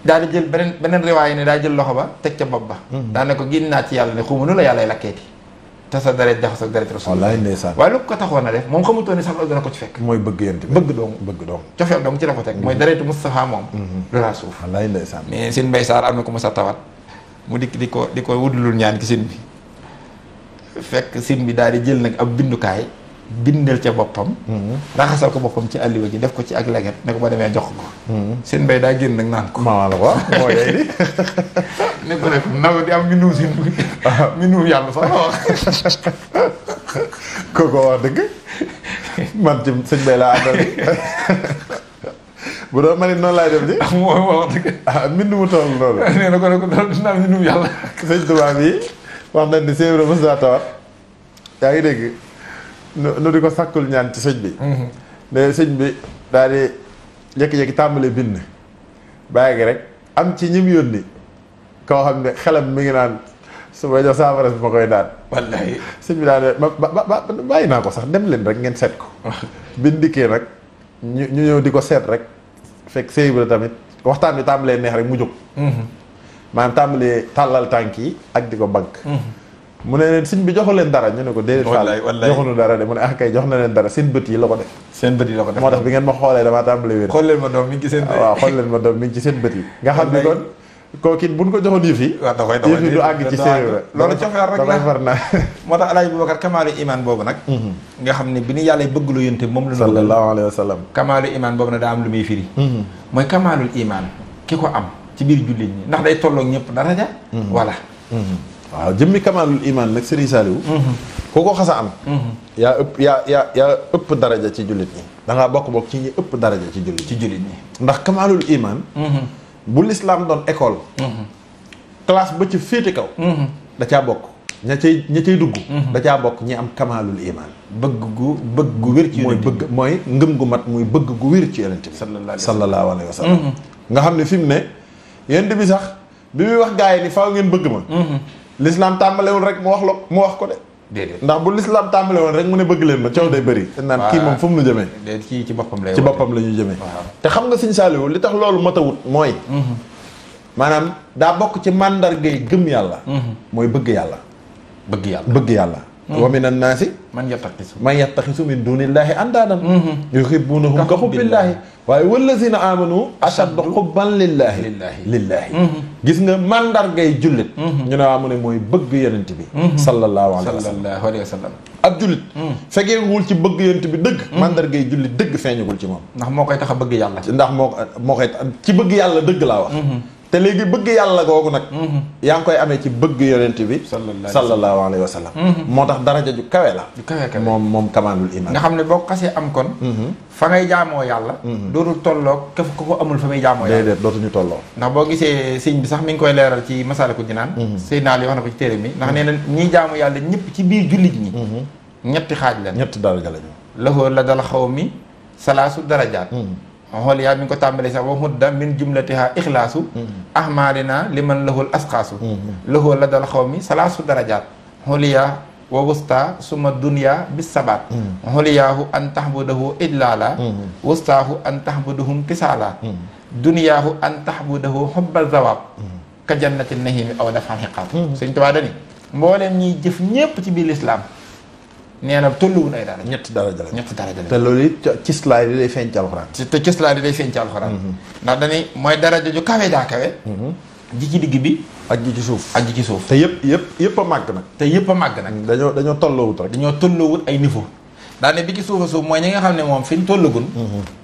daal di jël beneen riwaay ne daa jël loxo ba teg ca bopp ba. daa ne ko giñ naa ci yàlla ne xuma nu la yàllay lakkeeti. te sa deret jaxasoo ak deret rasul. wallaay ndeysaan. waaye lu ko taxoon a def moom xamutoon ne sax loolu dana ko ci fekk. mooy bëgg yent bi bëgg doom cofeel doom ci la ko teg. mooy deretu Moustapha moom. du laa suuf. wallaay ndeysaan. mais seen mbay saar am na ko mos a tawat mu dikk di ko wudulul ñaan ci sin bi fekk sin bi daal di jël nag ab bindukaay bindal ca boppam. raxasal ko boppam ci àlliwa ji def ko ci ak leget ne ko ba demee jox ko. seen mbay daa génn nag naan ko. maa la ko moo yey di. ne ko rek naw di am mbindum sin bi. mbindum yàlla sax la wax. kooku wax dëgg man ci sëñ Bay laa àndal bu doon ma ne noonu laay def di. mooy wax dëgg. mbind mu toll loolu. nee na ko ne ko dinaa mbindum yàlla. sëñ tubaab yi wax nañ ni sëñ Ibrahima mos naa tawat yaa ngi dégg. nu di ko sàkkul ñaan ci sëñ bi. ne sëñ bi daal di jékki-jékki tàmbale bind. bàyyi gi rek am ci ñim yónni koo xam ne xelam mi ngi naan su ma jox saafara si ma koy daan. wallahi sëñ bi daal de bàyyi naa ko sax dem leen rek ngeen seet ko. bind dikkee nag ñu ñëw di ko seet rek fekk sëy bi tamit waxtaan bi tàmbalee neex rek mu jóg. maanaam tàmbalee tàllal tànk yi ak di ko bank. mu ne leen sëñ bi joxu leen dara ñu ne ko déedéet Fall joxunu dara de mu ne kay jox na leen dara seen bët yi la ko def. seen bët yi la ko def moo tax bi ngeen ma xoolee damaa tàmbalee wér. xool leen ma doom mi ngi ci seen bët yi. waaw xool leen ma doom mi ngi ci seen bët yi. nga xam ni kon kooku it buñ ko joxoon yëf yi. waaw da koy yëf yi du àgg ci séeréer la. loolu cofeel rek la damay far naa. moo tax Alaaji Boubacar kamaalu iman boobu nag. nga xam ne bi ni yàlla bëgg lu yonte moom la. sallallahu alayhi wa sallam. kamaalu iman boobu nag daa am lu muy firi. mooy kamaalul iman ki ko am ci biir jullit ñi ndax day tolloog ñëpp daraja. voilà. waaw jëmmi kamaalul iman nag Serigne Saliou. koo ko xasa am. yaa ëpp daraja ci jullit ñi. da ngaa bokk ci ñi ëpp daraja ci jullit ñi. ndax kamaalul iman. bu lislaam doon école. classe ba ci féete kaw. da caa bokk ña cay dugg. da caa bokk ñi am kamaalul iman. bëgg gu wér ci yonent bi mooy ngëm gu mat muy bëgg gu wér ci yonent bi. sallallahu alayhi wa sallam. nga xam ne fi mu ne yonent bi sax bi muy wax gaa yi ni faaw ngeen bëgg ma. l'islam tàmbalewul rek mu wax ko de. déedéet ndax bu l'islam tàmbalewoon rek mu ne bëgg leen ma coow day bëri. te naan kii moom fu mu nu jëmee. kii ci boppam la ñu jëmee. te xam nga Sëñ Saaliwu li tax loolu matawut mooy. maanaam daa bokk ci màndargay gëm yàlla. mooy bëgg yàlla. bëgg yàlla. wa minan naasi man yattaxisu min dunillahi andaadan yuhibbunahum ka xubbillaahi waaye wallazina amanu ashaddu xubban lillaahi gis nga mandargay jullit ñu ne waa mu ne mooy bëgg yonent bi sallallahu alayhi wa sallam ab jullit fegeewul ci bëgg yonent bi dëgg mandargay jullit dëgg feeñagul ci moom ndax moo koy tax a bëgg yàlla ndax moo koy ci bëgg yàlla dëgg laa wax te léegi bëgg yàlla googu nag yaa ngi koy amee ci bëgg yonent bi sallallahu alayhi wa sallam moo tax daraja ju kawe la moom kamaalul iman nga xam ne boo xasee am kon fa ngay jaamoo yàlla dootul tolloo kef ko amul fa muy jaamoo yàlla déedéet dootuñu tolloo ndax boo gisee sëñ bi sax mi ngi koy leeral ci Masaalikul Jinaan sëy naa li wax na ko ci téere mi ndax nee na ñiy jaamu yàlla ñëpp ci biir jullit ñi ñetti xaaj leen ñetti daraja lañu lahoo la dal xaw mi salaasu darajaat xool yaa mi ngi ko tàmbalee sax wa mudda min jumlatiha ixlaasu ahmadina liman lahul asqaasu lahoo la dal xaw mi salaasu darajaat xoliya wa wusta suma dunya bis sabaat xoliyaahu an taxbudahu ijlaala wustaahu an taxbudahum tisaala dunyaahu an taxbudahu xubba zawaab ka jannati nahimi aw dafan xiqaab Sëñ Tuubaa dani mbooleem ñiy jëf ñépp ci biir lislaam nee na tolluwul ay daraja. ñetti daraja la ñetti daraja la. te loolu it cislaay di day feeñ ci alxuraan. te cislaay di day feeñ ci alxuraan. ndax dañuy mooy daraja ju kawe daa kawe. ji ci digg bi. ak ji ci suuf. ak ji ci suuf. te yëpp a màgg nag. te yëpp a màgg nag. dañoo tolloowut rek. dañoo tolloowut ay niveau. daane bi ci suuf a suuf mooy ñi nga xam ne moom fi ñu tollagul.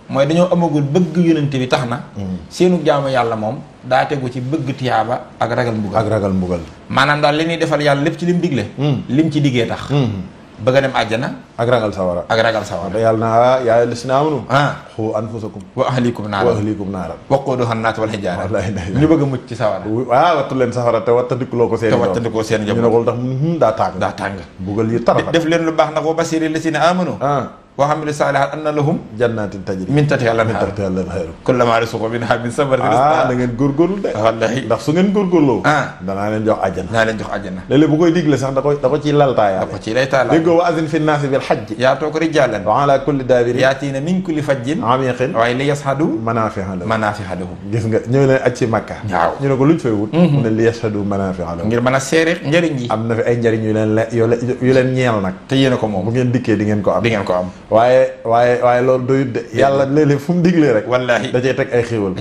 mooy dañoo amagul bëgg yonent bi tax na. seenu jaamu yàlla moom daa tegu ci bëgg tiyaaba ak ragal mbugal. maanaam daal li ñuy defal yàlla lépp ci lim digle. lim ci diggee tax. bëgg a dem àjjana. ak ragal sawara. te yàlla na yaa ayyuhallazina aamanu. quu anfusakum wa ahlikum naaran. waquuduha an-naas wal hijaara. ñu bëgg a mucc ci sawara. wattu leen sawara te wattandikuloo ko seen i ñu ne ko tax daa tàng. bugal yi tara def leen lu baax nag wa bashiri llazina aamanu wa amilu saalihaat anna lahum jannatin tajri min tahtiha al-anhaar kullamaa ruziqu minhaa min samaratin da ngeen góorgóorlu de. wallaahi ndax su ngeen góorgóorloo. danaa leen jox àjjana. léeg-léeg bu koy digle sax da ko ciy laltaayaale. déggoo wa azin fi naasi bil hajji yaatoo ko rijaalan wa alaa kulli daabirin yaatiina min kulli fajjin amiiqin waaye li yashhadu manaafi'a lahum gis nga ñëw leen aj ci Makka. waaw ñu ne ko luñ fay wut. mu ne li yashhadu manaafi'a lahum ngir mën a seere njëriñ yi. am na fi ay njëriñ yu leen ñeel nag. te yéen a ko moom bu ngeen dikkee di ngeen ko am. waaye loolu doyut de yàlla léeg-léeg fu mu diglee rek. wallaahi da cay teg ay xéewal.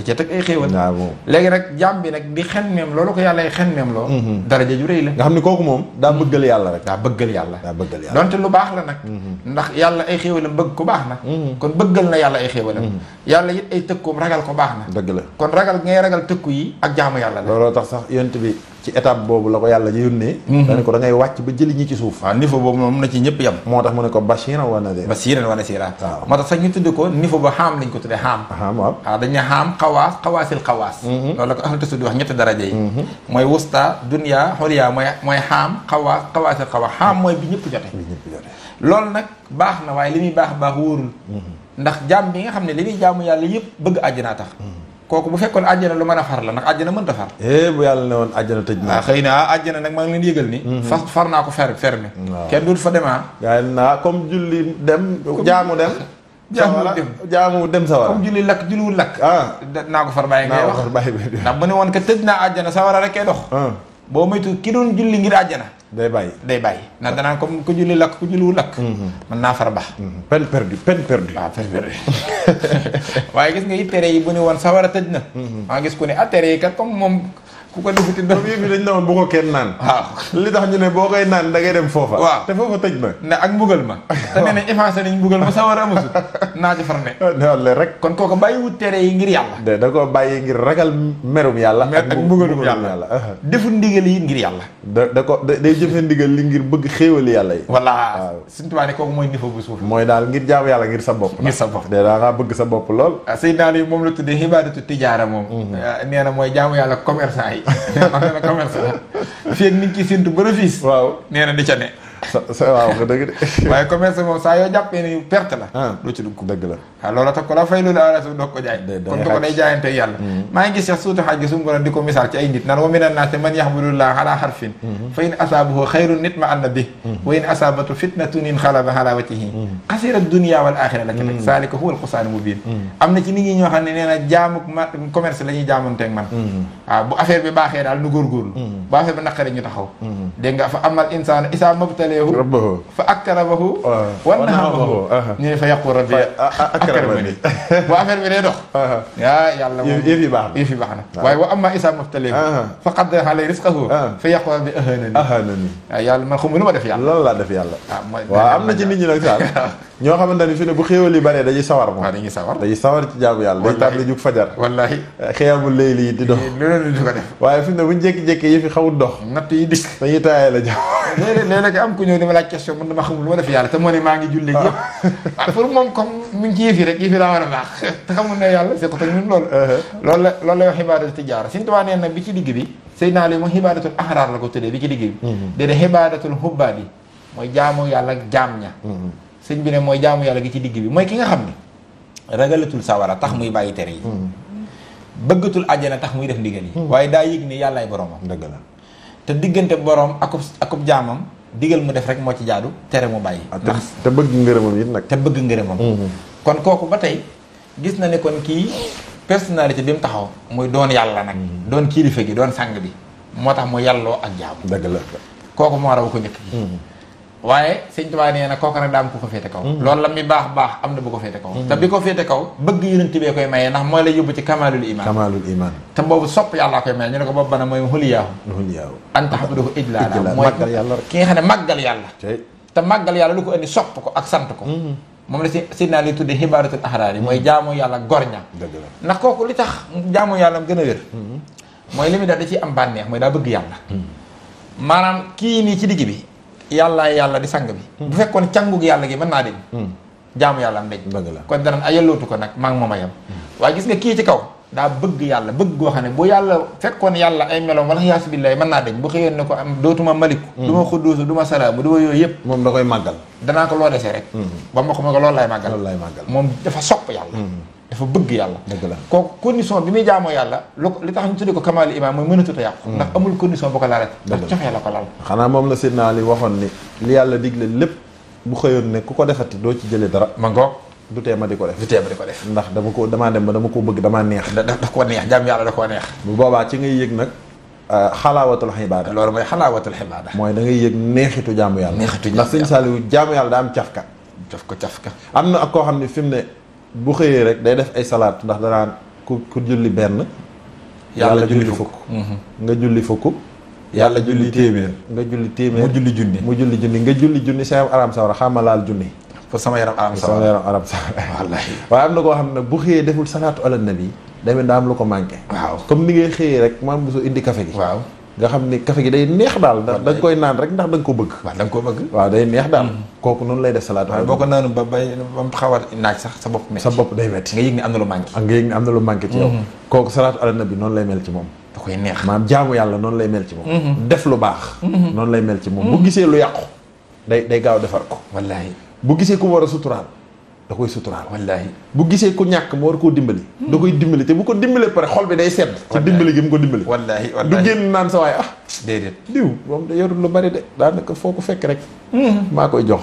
waaw moom léegi nag jàmm bi nag di xemmeem loolu ko yàlla ay xemmeem loo. daraja ju rëy la. nga xam ne kooku moom daa bëggal yàlla rek. daa bëggal yàlla donte lu baax la nag. ndax yàlla ay xéewalam bëgg ko baax na. kon bëggal na yàlla ay xéewalam. yàlla it ay tëkkoom ragal ko baax na. dëgg la kon ragal ngay ragal tëkku yi ak jaamu yàlla la. looloo tax sax yonent bi ci étape boobu la ko yàlla yónnee. dañ ko da ngay wàcc ba jëli ñi ci suuf. waaw niveau boobu moom na ci ñëpp yam. moo tax mu ne ko bashiran wa nadira. waaw moo tax sax ñu tudd ko niveau ba xaam lañ ko tuddee xaam. waaw dañ ne xaam xawaasil xawaas. loolu la ko ahlu tasawuf di wax ñetti daraja yi. mooy wusta dunya xoliya mooy xaam xawaasil xawaas xaam mooy bi ñëpp jote. loolu nag baax na waaye li muy baax wóorul. ndax jaam bi nga xam ne li muy jaamu yàlla yëpp bëgg àjjanaa tax. kooku bu fekkoon àjjana lu mën a far la ndax àjjana mënta far. bu yàlla ne woon àjjana tëj na. xëy na àjjana nag maa ngi leen yëgal ni. far naa ko fermé. kenn dootu fa demaa. gaa yi naa comme julli dem. jaamu dem sawara. comme julli lakk julliwul lakk. naa ko far bàyyi ngay wax ndax bu ne woon que tëj naa àjjana sawara rek kay dox. boo moytu ki doon julli ngir àjjana. day bàyyi ndax danaan comme ku julli lakk ku julliwul lakk. mën naa far baax. peine perdue. waaw peine perdue. waaye gis nga it tere yi bu ne woon sawara tëj na. maa gis ku ne tere yi kat comme moom ku ko defuti ndox yëf yi dañ ne woon bu ko kenn naan. waaw li tax ñu ne boo koy naan da ngay dem foofa. waaw te foofa tëj na. ne ak mbugal ma. te nee nañ effacé nañ mbugal ma sawara amasul naa ci far ne. ne rek. kon kooku bàyyiwut tere yi ngir yàlla. da ko bàyyi ngir ragal merum yàlla. ak mbugalum yàlla. deful ndigal yi ngir yàlla. day jëfe ndigal li ngir bëgg xéewali yàlla yi. voilà suñu tubaab ne kooku mooy niveau bu suuf. mooy daal ngir jaamu yàlla ngir sa bopp. de daa ngaa bëgg sa bopp lool. Seydina Ali moom la tuddee xibaadatu tijaara moom. nee na mooy jaamu yàlla commerçant yi. commerce fii ak nit ki séntu bénéfice. waaw nee na di ca ne. waaw nga dëgg de. waaye commerce moom saa yoo jàppee ni perte la. doo ci dugg dëgg la. waaw loolu tax ko la fay loolu ala doog ko jaay. kon ko day jaayante yàlla. maa ngi gis sax suutu xaj gi suñu borom di ko misaal ci ay nit naan wa mina naasi man yaxbudullaah ala xarfin fa in asaabahu xayrun nitma'anna bihi wa in asaabatu fitnatun inqalaba ala wajhihi xasira dunya wal axira la nekk zaalika huwal xusraanul mubiin. am na ci nit ñi ñoo xam ne nee na jaamu commerce la ñuy jaamanteeg man. waaw bu affaire bi baaxee daal nu góorgóorlu. bu affaire bi naqaree ñu taxaw. dégg nga fa amal insaanu isaa mabtalahu fa akramahu wa na'amahu ñu ne fa yaqul rabbi akramani. bu affaire bi day dox. yàlla moom yëf yi baax na. waaye wa amma isaa mabtalahu fa qaddara alayhi rizqahu fa yaqul rabbi ahanani. waaw yàlla man xamul lu ma def yàlla. loolu laa def yàlla. waaw am na ci nit ñi nag sax ñoo xamante ni fi ne bu xéewal yi baree dañuy sawar moom. dañuy sawar ci jaamu yàlla. day tax di jug fajar. wallaahi xiyamul layli yi di dox. loolu di ko def. waaye fi ne bu ñu jékki-jékki yëf yi xawut dox. natt yi dikk. dañuy taayee la jàmm. léeg-léeg am ku ñëw dama laaj question man dama xamul lu ma def yàlla te moo ne maa ngi julli yëpp. waaw pour moom comme mi ngi ci yëf yi rek yëf yi daa war a baax te xamul ne yàlla c'est que ñun loolu. loolu lay wax xibaadatu tijaara Sëñ Tuubaa nee na bi ci digg bi Seydina Ali moom xibaadatul ahraar la ko tuddee bi ci digg bi. déedéet xibaadatul xubbaadi mooy jaamu yàlla ak jaam ña. sëñ bi ne mooy jaamu yàlla gi ci digg bi mooy ki nga xam ne ragalatul sawara tax muy bàyyi tere yi. bëggatul àjjana tax muy def ndigal yi. waaye daa yëg ni yàllaay boromam. dëgg la te diggante borom akub jaamam digal mu def rek moo ci jaadu tere mu bàyyi. te bëgg ngërëmam it nag. te bëgg ngërëmam. kon kooku ba tey gis na ne kon kii personnalité bi mu taxaw muy doon yàlla nag. doon kilifa gi doon sang bi moo tax mu yàlloo ak jaamu. dëgg la kooku moo raw ko njëkk gi. waaye sëñ Tuubaa nee na kooku nag daa am ku ko féete kaw. loolu la mi baax am na bu ko féete kaw. te bi ko féete kaw bëgg yonent bee koy maye ndax mooy la yóbbu ci kamalul iman. te boobu sopp yàllaa koy maye ñu ne ko boobu bana mooy xuliyaahu anta xabiduhu ijlaala mooy ki nga xam ne màggal yàlla. te màggal yàlla lu ko indi sopp ko ak sant ko. moom la si naa li tuddee xibaaratul ahraar yi mooy jaamu yàlla gorña. ndax kooku li tax jaamu yàlla gën a wér. mooy li muy def da ciy am bànneex mooy daa bëgg yàlla. maanaam kii nii ci digg bi yàlla di sang bi. bu fekkoon cangug yàlla gi mën naa deñ. jaamu yàlla am deñ. kon danañ ayalootu ko nag maa ngi moom a yem. waaye gis nga kii ci kaw daa bëgg yàlla bëgg goo xam ne bu yàlla fekkoon yàlla ay meloom wala yaasu billahi mën naa deñ bu xëyoon ne ko am dootuma maliku. du ma xudduusu du ma salaamu du ma yooyu yëpp. moom da koy màggal. danaa ko loo desee rek. ba ma ko loolu laay màggal. moom dafa sopp yàlla. dafa bëgg yàlla. dëgg la kooku condition bi muy jaamoo yàlla li tax ñu tuddee ko kamaal iman mooy mënatut a yàqu. ndax amul condition bu ko laalee. ndax cofee la ko laal. xanaa moom la Seydina Ali waxoon ni li yàlla digle lépp bu xëyoon ne ku ko defati doo ci jëlee dara. ma ngoog du tee ma di ko def. ndax damaa dem ba dama ko bëgg damaa neex. daf ko neex jaam yàlla da koo neex. bu boobaa ci ngay yëg nag xalaawatul xibaada. loolu mooy xalaawatul xibaada. mooy da ngay yëg neexitu jaamu yàlla. ndax sëñ Saliou jaamu yàlla daa am cafka. cafka am na ak koo xam ne fi mu ne bu xëyee rek day def ay salaat ndax danaan ku julli benn. yàlla julli fukk. nga julli fukk. yàlla julli téeméer. nga julli téeméer mu julli junni nga julli junni sa yaram aram sawara xaama laal junni. pour sama yaram aram sawara wallaahi. waaye am na koo xam ne bu xëyee deful salaatu ala nabi demee daa am lu ko manqué. waaw comme ni ngay xëyee rek maam bu soo indi café gi. waaw nga xam ni café gi day neex daal ndax da nga koy naan rek ndax da nga ko bëgg. waaw da nga ko bëgg. waaw day neex daal. kooku noonu lay def salaatu. waaw boo ko naanu ba mu xaw a naaj sax sa bopp metti. sa bopp day metti nga yëg ni am na lu manqué. nga yëg ni am na lu manqué ci yow. kooku salaatu ala nabi noonu lay mel ci moom. da koy neex maanaam jaamu yàlla noonu lay mel ci moom. def lu baax. noonu lay mel ci moom. bu gisee lu yàqu day gaaw defar ko. wallaahi bu gisee ku war a suturaal da koy suturaal. wallaahi bu gisee ku ñàkk mu war koo dimbali. da koy dimbali te bu ko dimbalee pare xol bi day sedd. ci dimbali gi mu ko dimbali. wallaahi du génn naan sa waay déedéet diw moom da yorul lu bari de daanaka foo ko fekk rek. maa koy jox.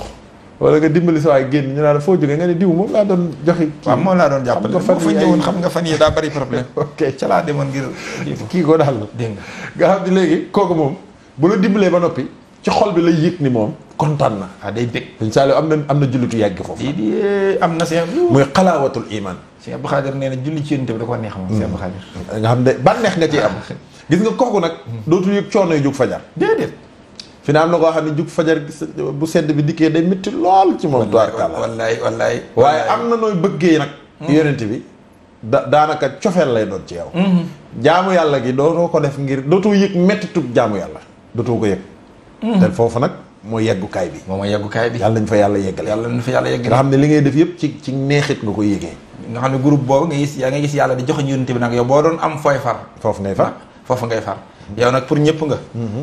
wala nga dimbali sa waay génn ñu naan foo jógee nga ne diw moom laa doon joxi. waaw moom laa doon jàppale fan fa ñëwoon xam nga fan yi daa bari problème. ok ca laa demoon ngir kii ko daal. dégg nga xam ni léegi kooku moom bu la dimbalee ba noppi ci xol bi lay yëg ni moom kontaan na. day bég. incha allah am na jullitu yàgg foofu. di am na seen. muy xalaawatul iman. Cheikh Abdou Khadir nee na julli ci yonent bi da ko neex moom. Cheikh Abdou Khadir. nga xam ne bànneex nga ciy am. gis nga kooku nag. dootul yëg coono yu jug fajar. déedéet. fi na am na koo xam ne jug fajar bu sedd bi dikkee day métti lool ci moom. wallaay waaye am na nooy bëggee nag. yonent bi daanaka cofeel lay doon ci yow. jaamu yàlla gi dootoo ko def ngir dootoo yëg méttitug jaamu yàlla dootoo ko yëg. te foofu nag mooy yeggukaay bi. moom mooy yeggukaay bi. yàlla nañ fa yàlla yeggale. nga xam ne li ngay def yëpp ci neexit nga koy yëgee. nga xam ne groupe boobu nga gis yàlla di joxe yonent bi nag yow boo doon am fooy far. foofu ngay far. yow nag pour ñëpp nga.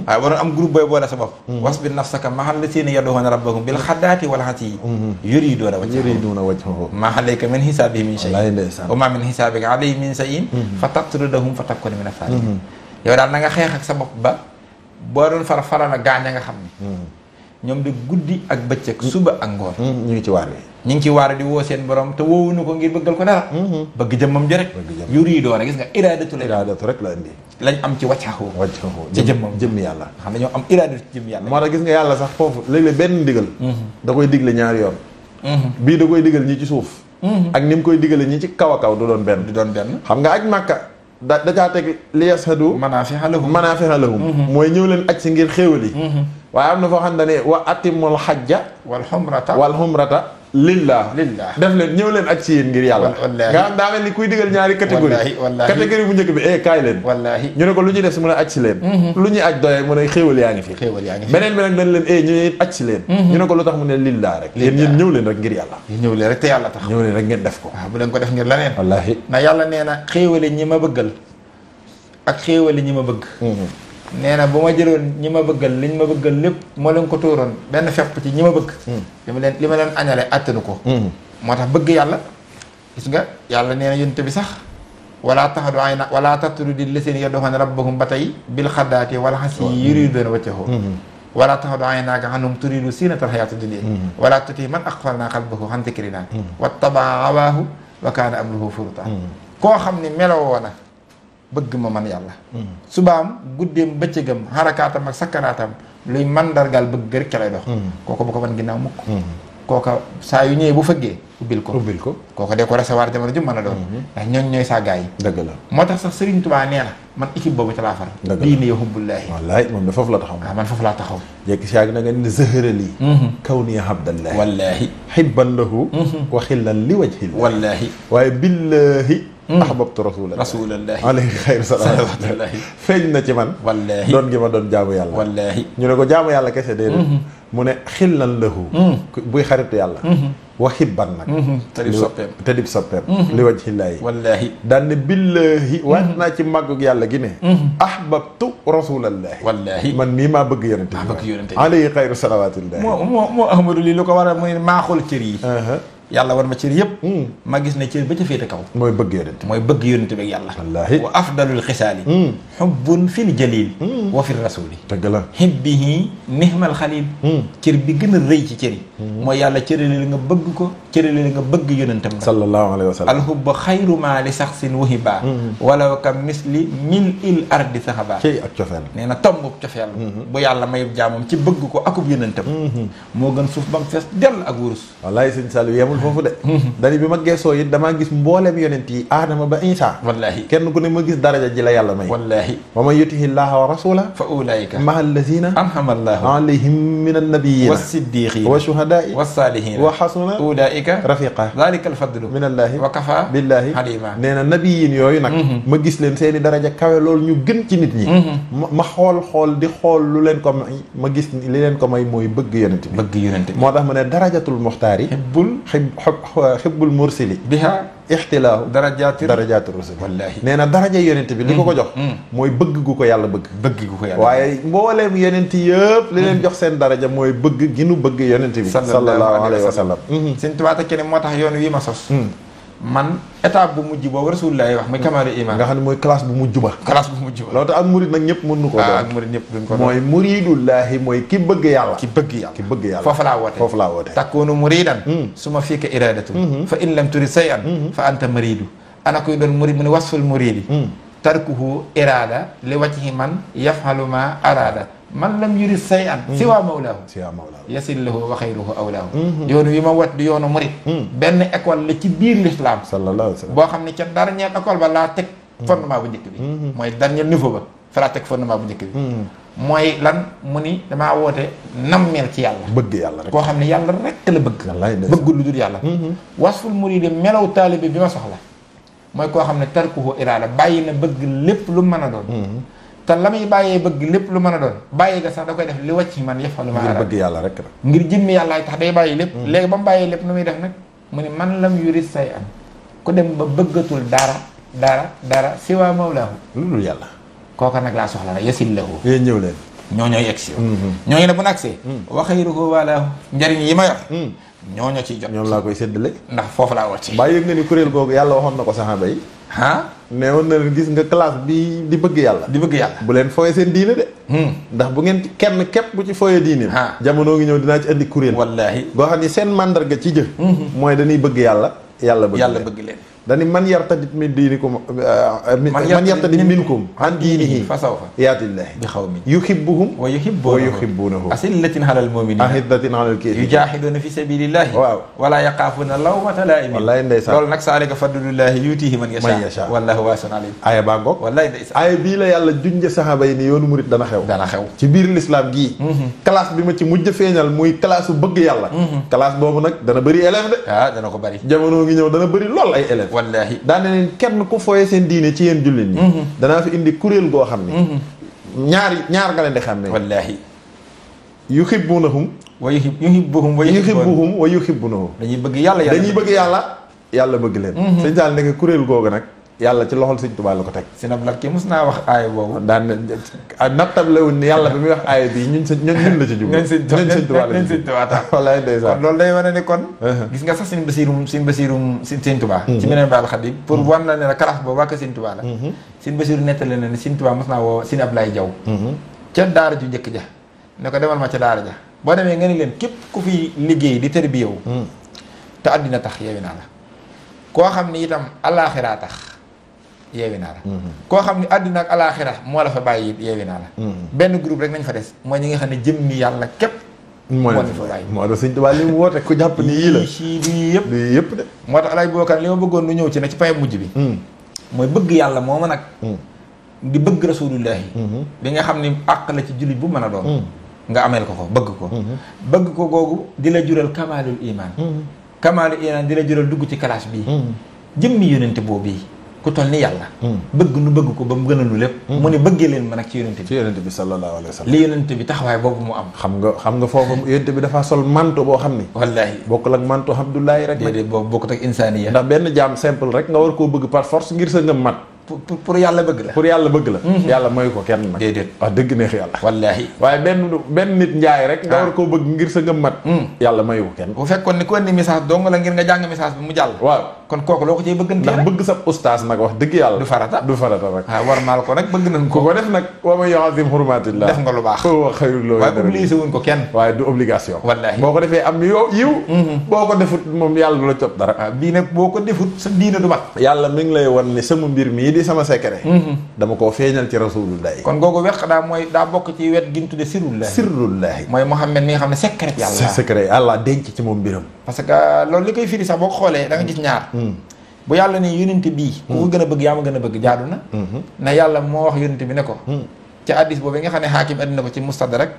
waaye boo doon am groupe booy boole sa bopp. wasbir nafsaka mahal lazina yad'una rabbahum bil ghadaati wal ashiyyi yuriduuna wajhahu maa alayka min hisaabihim min shay'in wa maa min hisaabika alayhim min shay'in fa tatrudahum fa takuna mina saalihiin. yow daal na nga xeex ak sa bopp ba boo doon faral a gaañ nga xam ni ñoom de guddi ak bëccëg suba ak ngoon ñu ngi ci waar di woo seen borom te woowuñu ko ngir bëggal ko dara bëgg jëmmam ji rek yuri doona gis nga iraadatu rek la indi lañ am ci waccaxu ci jëmmi yàlla xam ne ñoo am iraadatu ci jëmmi yàlla moo tax gis nga yàlla sax foofu léeg-léeg benn ndigal da koy digle ñaari yoon bii da koy digal ñi ci suuf ak ni mu koy digale ñi ci kaw a kaw du doon benn xam nga aj Màkka da caa teg li yashadu manaafi'a lahum mooy ñëw leen aj si ngir xéewal yi waaye am na foo xam ne wa atimul xajja wal xumrata lillah def leen ñëw leen aj si yéen ngir yàlla nga xam daa mel ni kuy digal ñaari catégorie bu njëkk bi kaay leen ñu ne ko lu ñuy def si mën a aj si leen lu ñuy aj doyee mu ne xéewal yaa ngi fi beneen bi nag dañ leen ñu aj si leen ñu ne ko lu tax mu ne lillah rek yéen ñëw leen rek ngir yàlla ñëw leen rek te yàlla tax ñëw leen rek ngeen def ko waaw bu leen ko def ngir leneen wallaahi na yàlla nee na xéewale ñi ma bëggal ak xéewale ñi ma bëgg nee na bu ma jëloon ñi ma bëggal liñ ma bëggal lépp moo leen ko tóoroon benn fepp ci ñi ma bëgg li ma leen añale attanu ko moo tax bëgg yàlla gis nga yàlla nee na yonent bi sax wala taxadu ayna wala tatrudi llaziina yad'uuna rabbahum ba tey bil xaddaati wal ashiyyi yuriiduuna wajhahu wala taxadu aynaaka anhum turiidu ziinatal hayaati dunya wala tuti man aghfalnaa qalbahu an zikrinaa wattabaa hawaahu wa kaana amruhu furutaa koo xam ne meloo na bëgg ma man yàlla subaam guddeem bëccëgam xarakaatam ak sakkanaatam luy mandargaal bëgg rek ca lay dox kooku bu ko wan ginnaaw mukk kooka saa yu ñëwee bu fëggee ubbil ko kooka dee ko recevoir jamono ju mën a doon ndax ñooñ ñooy saa gaa yi dëgg la moo tax sax Serigne Touba nee na man équipe boobu ca laa far diine yow hubbullaahi wallaay moom de foofu la taxaw waaw man foofu laa taxaw jekki si yàgg na nga ni zahara lii kaw nii abdallahi wallaahi xibban lahu wa xillan li wajhi wallaahi waaye billaahi ahbabtu rasulallahi alayhi xayru salawaatullahi feeñ na ci man wallaahi doon gi ma doon jaamu yàlla wallaahi ñu ne ko jaamu yàlla kese déedéet mu ne xillan lahu buy xaritu yàlla wa xibban nag te dib soppeem li wajhillaahi wallaahi daan ne billaahi waat naa ci màggug yàlla gi ne ahbabtu rasulallahi wallaahi man mii maa bëgg yonente bi alayhi xayru salawaatullahi moo ahmadu lii lu ko war a muy maaxul cër yi yàlla war ma cër yëpp ma gis ne cër ba ca féete kaw mooy bëgg yonente bi ak yàlla wallaahi wa afdalul xisaali xubbun fil jalil wa fi rasuli dëgg la xibbihi nihmal xalil cër bi gën a rëy ci cër yi mooy yàlla cërale la nga bëgg ko cërale la nga bëgg yonentam sallallahu alayhi wa sallam alhubba xayru ma li saxsin wahiba walaw ka misli mil il ardi saxaba cey ak cofeel nee na tombub cofeel bu yàlla mayub jaamam ci bëgg ko akub yonentam moo gën suuf ba mu fees dell ak wurus wallaahi sëñ Saliou yemul foofu de dani bi ma geesoo it damaa gis mboolem yonent yi aadama ba Isa wallaahi kenn ku ne ma gis daraja ji la yàlla may wallaahi wa man yutihi llaha wa rasula fa ulaika ma'a allazina an'ama allahu alayhim min annabiyina was-siddiqina wa shuhada'i was-salihina wa hasuna ulaika rafiqa dhalika al-fadlu min allahi wa kafa billahi alima nee na nabiyin yooyu nag ma gis leen seeni daraja kawe loolu ñu gën ci nit ñi ma xool di xool lu leen ko may ma gis li leen ko may mooy bëgg yonent bi moo tax ma ne darajatul muxtaari xibbul mursili biha ixtilaahu darajaatu rusul wallaahi nee na daraja yonent bi li ko jox mooy bëgg gu ko yàlla bëgg waaye mbooleem yonent yëpp li leen jox seen daraja mooy bëgg gi nu bëgg yonent bi sallallahu alayhi wa sallam sëñ Tuubaa kenn moo tax yoon wi ma sos man étape bu mujj boobu Rasulullaah wax muy kamaalu iman nga xam ne mooy classe bu mujj ba loolu tax ak murid nag ñëpp mën nu ko doon ak murid ñëpp duñ ko doon mooy muridullaahi mooy ki bëgg yàlla foofu laa woote takkoonu muridan su ma fiika iradatu fa in lam turid shay'an fa anta maridu ana koy doon murid mu ne wasful muridi tarkuhu irada li wajhi man yaf'alu ma arada man lam yurid shay'an siwa mawlaahu yasil lahu wa xayruhu awlaahu yoonu wi ma wat di yoonu murid benn école la ci biir l'islam sallallahu alayhi wa sallam boo xam ne ca dernière école ba laa teg fondement bu njëkk bi mooy dernier niveau ba fa laa teg fondement bu njëkk bi mooy lan mu ni damaa woote nammeel ci yàlla bëgg yàlla rek koo xam ne yàlla rek la bëggul lu dul yàlla wasful muridi melaw taalibe bi ma soxla mooy koo xam ne tarkuhu iraada bàyyi na bëgg lépp lu mën a doon te la muy bàyyee bëgg lépp lu mën a doon bàyyi ga sax da koy def li wàcc man yafalu ma bëgg yàlla rek la ngir jëmmi yàlla tax day bàyyi lépp léegi ba mu bàyyee lépp nu muy def nag mu ne man lam yurid say an ku dem ba bëggatul dara siwa mawlaahu lu dul yàlla kooka nag laa soxla nag yasil lahu yéen ñëw leen ñooy egsi ñooñu ne bu na agsee wa xayruhu walaahu njariñ yi ma yor ñooñu ciy jot ñoom laa koy séddale ndax foofu laa wàcc bàyyi yëg nga ni kuréel googu yàlla waxoon na ko saxaaba yi ne woon na leen gis nga classe bi di bëgg yàlla bu leen fooyee seen diine de ndax bu ngeen kenn képp bu ci fooyee diine jamono ngi ñëw dinaa ci andi kuréel wallaahi goo xam ni seen mandarga ci jëf mooy dañuy bëgg yàlla bëgg leen dani man yartadit min diinikum man yartadit minkum an diinihi fa sawfa yaatillahi bi xawmin yuhibbuhum wa yuhibbunahu asillatin alal mu'minin ahiddatin alal kaafiriin yujaahiduna fi sabilillahi waaw wala yaqaafuna lawmata laa'imin wallahi ndeysaan loolu nag saalika fadlullahi yuutihi man yashaa wallahu waasi'un aliim aaya baa ngoog wallahi ndeysaan aaya bii la yàlla junj saxaaba yi ni yoonu murit dana xew ci biir l'islam gii classe bi ma ci mujj feeñal muy classe bu bëgg yàlla classe boobu nag dana bëri élève de dana ko bëri jamono ngi ñëw dana bëri lool ay élève wallaahi daane leen kenn ku fooye seen diine ci yéen jullit ñi danaa fi indi kuréel goo xam ne ñaar nga leen di xam ne wallaahi yuhibbunahum wa yuhibbunahu dañuy bëgg yàlla bëgg leen sëñ Saal nekk kuréel googu nag yàlla ci loxol sëñ Tuubaa la ko teg sëñ Abdou Lahad mos naa wax aaya boobu daan nattablewul ni yàlla bi muy wax aaya bii ñun la ci jublu sëñ Tuubaa tax wallaay ndeysaan kon loolu day wane ne kon gis nga sax sëñ Basiirum sëñ Tuubaa ci beneen baal Xaadim pour wan la ne la kalaas boobu wàkk sëñ Tuubaa la sëñ Basiiru nettali na ne sëñ Tuubaa mos naa woo sëñ Ablaye Jaw ca daara ju njëkk ja ne ko demal ma ca daara ja boo demee nga ni leen képp ku fi liggéey di tërbiyewu te àddina tax yeewi naa la koo xam ni itam alaaxiraa tax yeewi naa la koo xam ne àddina ak alaaxira moo la fa bàyyi yeewi naa la benn groupe rek nañ fa des mooy ñi nga xam ne jëmmi yàlla képp moo la fa bàyyi moo tax Sëñ Tuubaa li mu woote ku jàpp ni yii la du yii yëpp de moo tax alaaj bookan li ma bëggoon nu ñëw ci ne ci pay mujj bi mooy bëgg yàlla moo ma nag di bëgg rasulullahi bi nga xam ni àq la ci jullit bu mën a doon nga ameel ko bëgg ko googu di la jural kamaalul iman kamaalul iman di la jural dugg ci classe bii jëmmi yonente boobu bii ku toll ni yàlla bëgg nu bëgg ko ba mu gënal lu lépp mu ne bëggee leen ma nag ci yonente bi sallallahu alayhi wa sallam li yonente bi taxawaay boobu mu am xam nga foofu yonente bi dafa sol manto boo xam ni wallaahi bokkul ak manto Abdullahi rek déedéet boobu bokkut ak insaaniya ndax benn jaam simple rek nga war koo bëgg par force ngir sa ngëm mat pour yàlla bëgg la yàlla mooy ko kenn nag déedéet wax dëgg neex yàlla wallaahi waaye benn nit njaay rek nga war koo bëgg ngir sa ngëm mat yàlla mayu ko kenn bu fekkoon ni ku andi message dong la ngir nga jàng message bi mu jàll waaw kon kooku loo ko ciy bëggante ndax bëgg sa ustaas nag wax dëgg yàlla du farata nag war maal ko nag bëgg nañ ko ko def nag wa man yu'azzim hurumatillah def nga lu baax wa xayrul lahu waaye obligé wuñ ko kenn waaye du obligation wallaahi boo ko defee am yiw boo ko defut moom yàlla du la cop dara bii nag boo ko defut sa diina du mat yàlla mi ngi lay wan ni sama mbir mii di sama secret dama koo feeñal ci rasulullah kon googu weq daa bokk ci wet gi ñu tudde sirrullahi mooy Muhammad mi nga xam ne secret yàlla secret yàlla denc ci moom mbiram parce que loolu li koy firi sax boo ko xoolee da nga gis ñaar bu yàlla ne yonente bii ku ko gën a bëgg yaa ma gën a bëgg jaadu na na yàlla moo wax yonente bi ne ko ci hadiis boobu nga xam ne Haakim andi na ko ci Mustadrak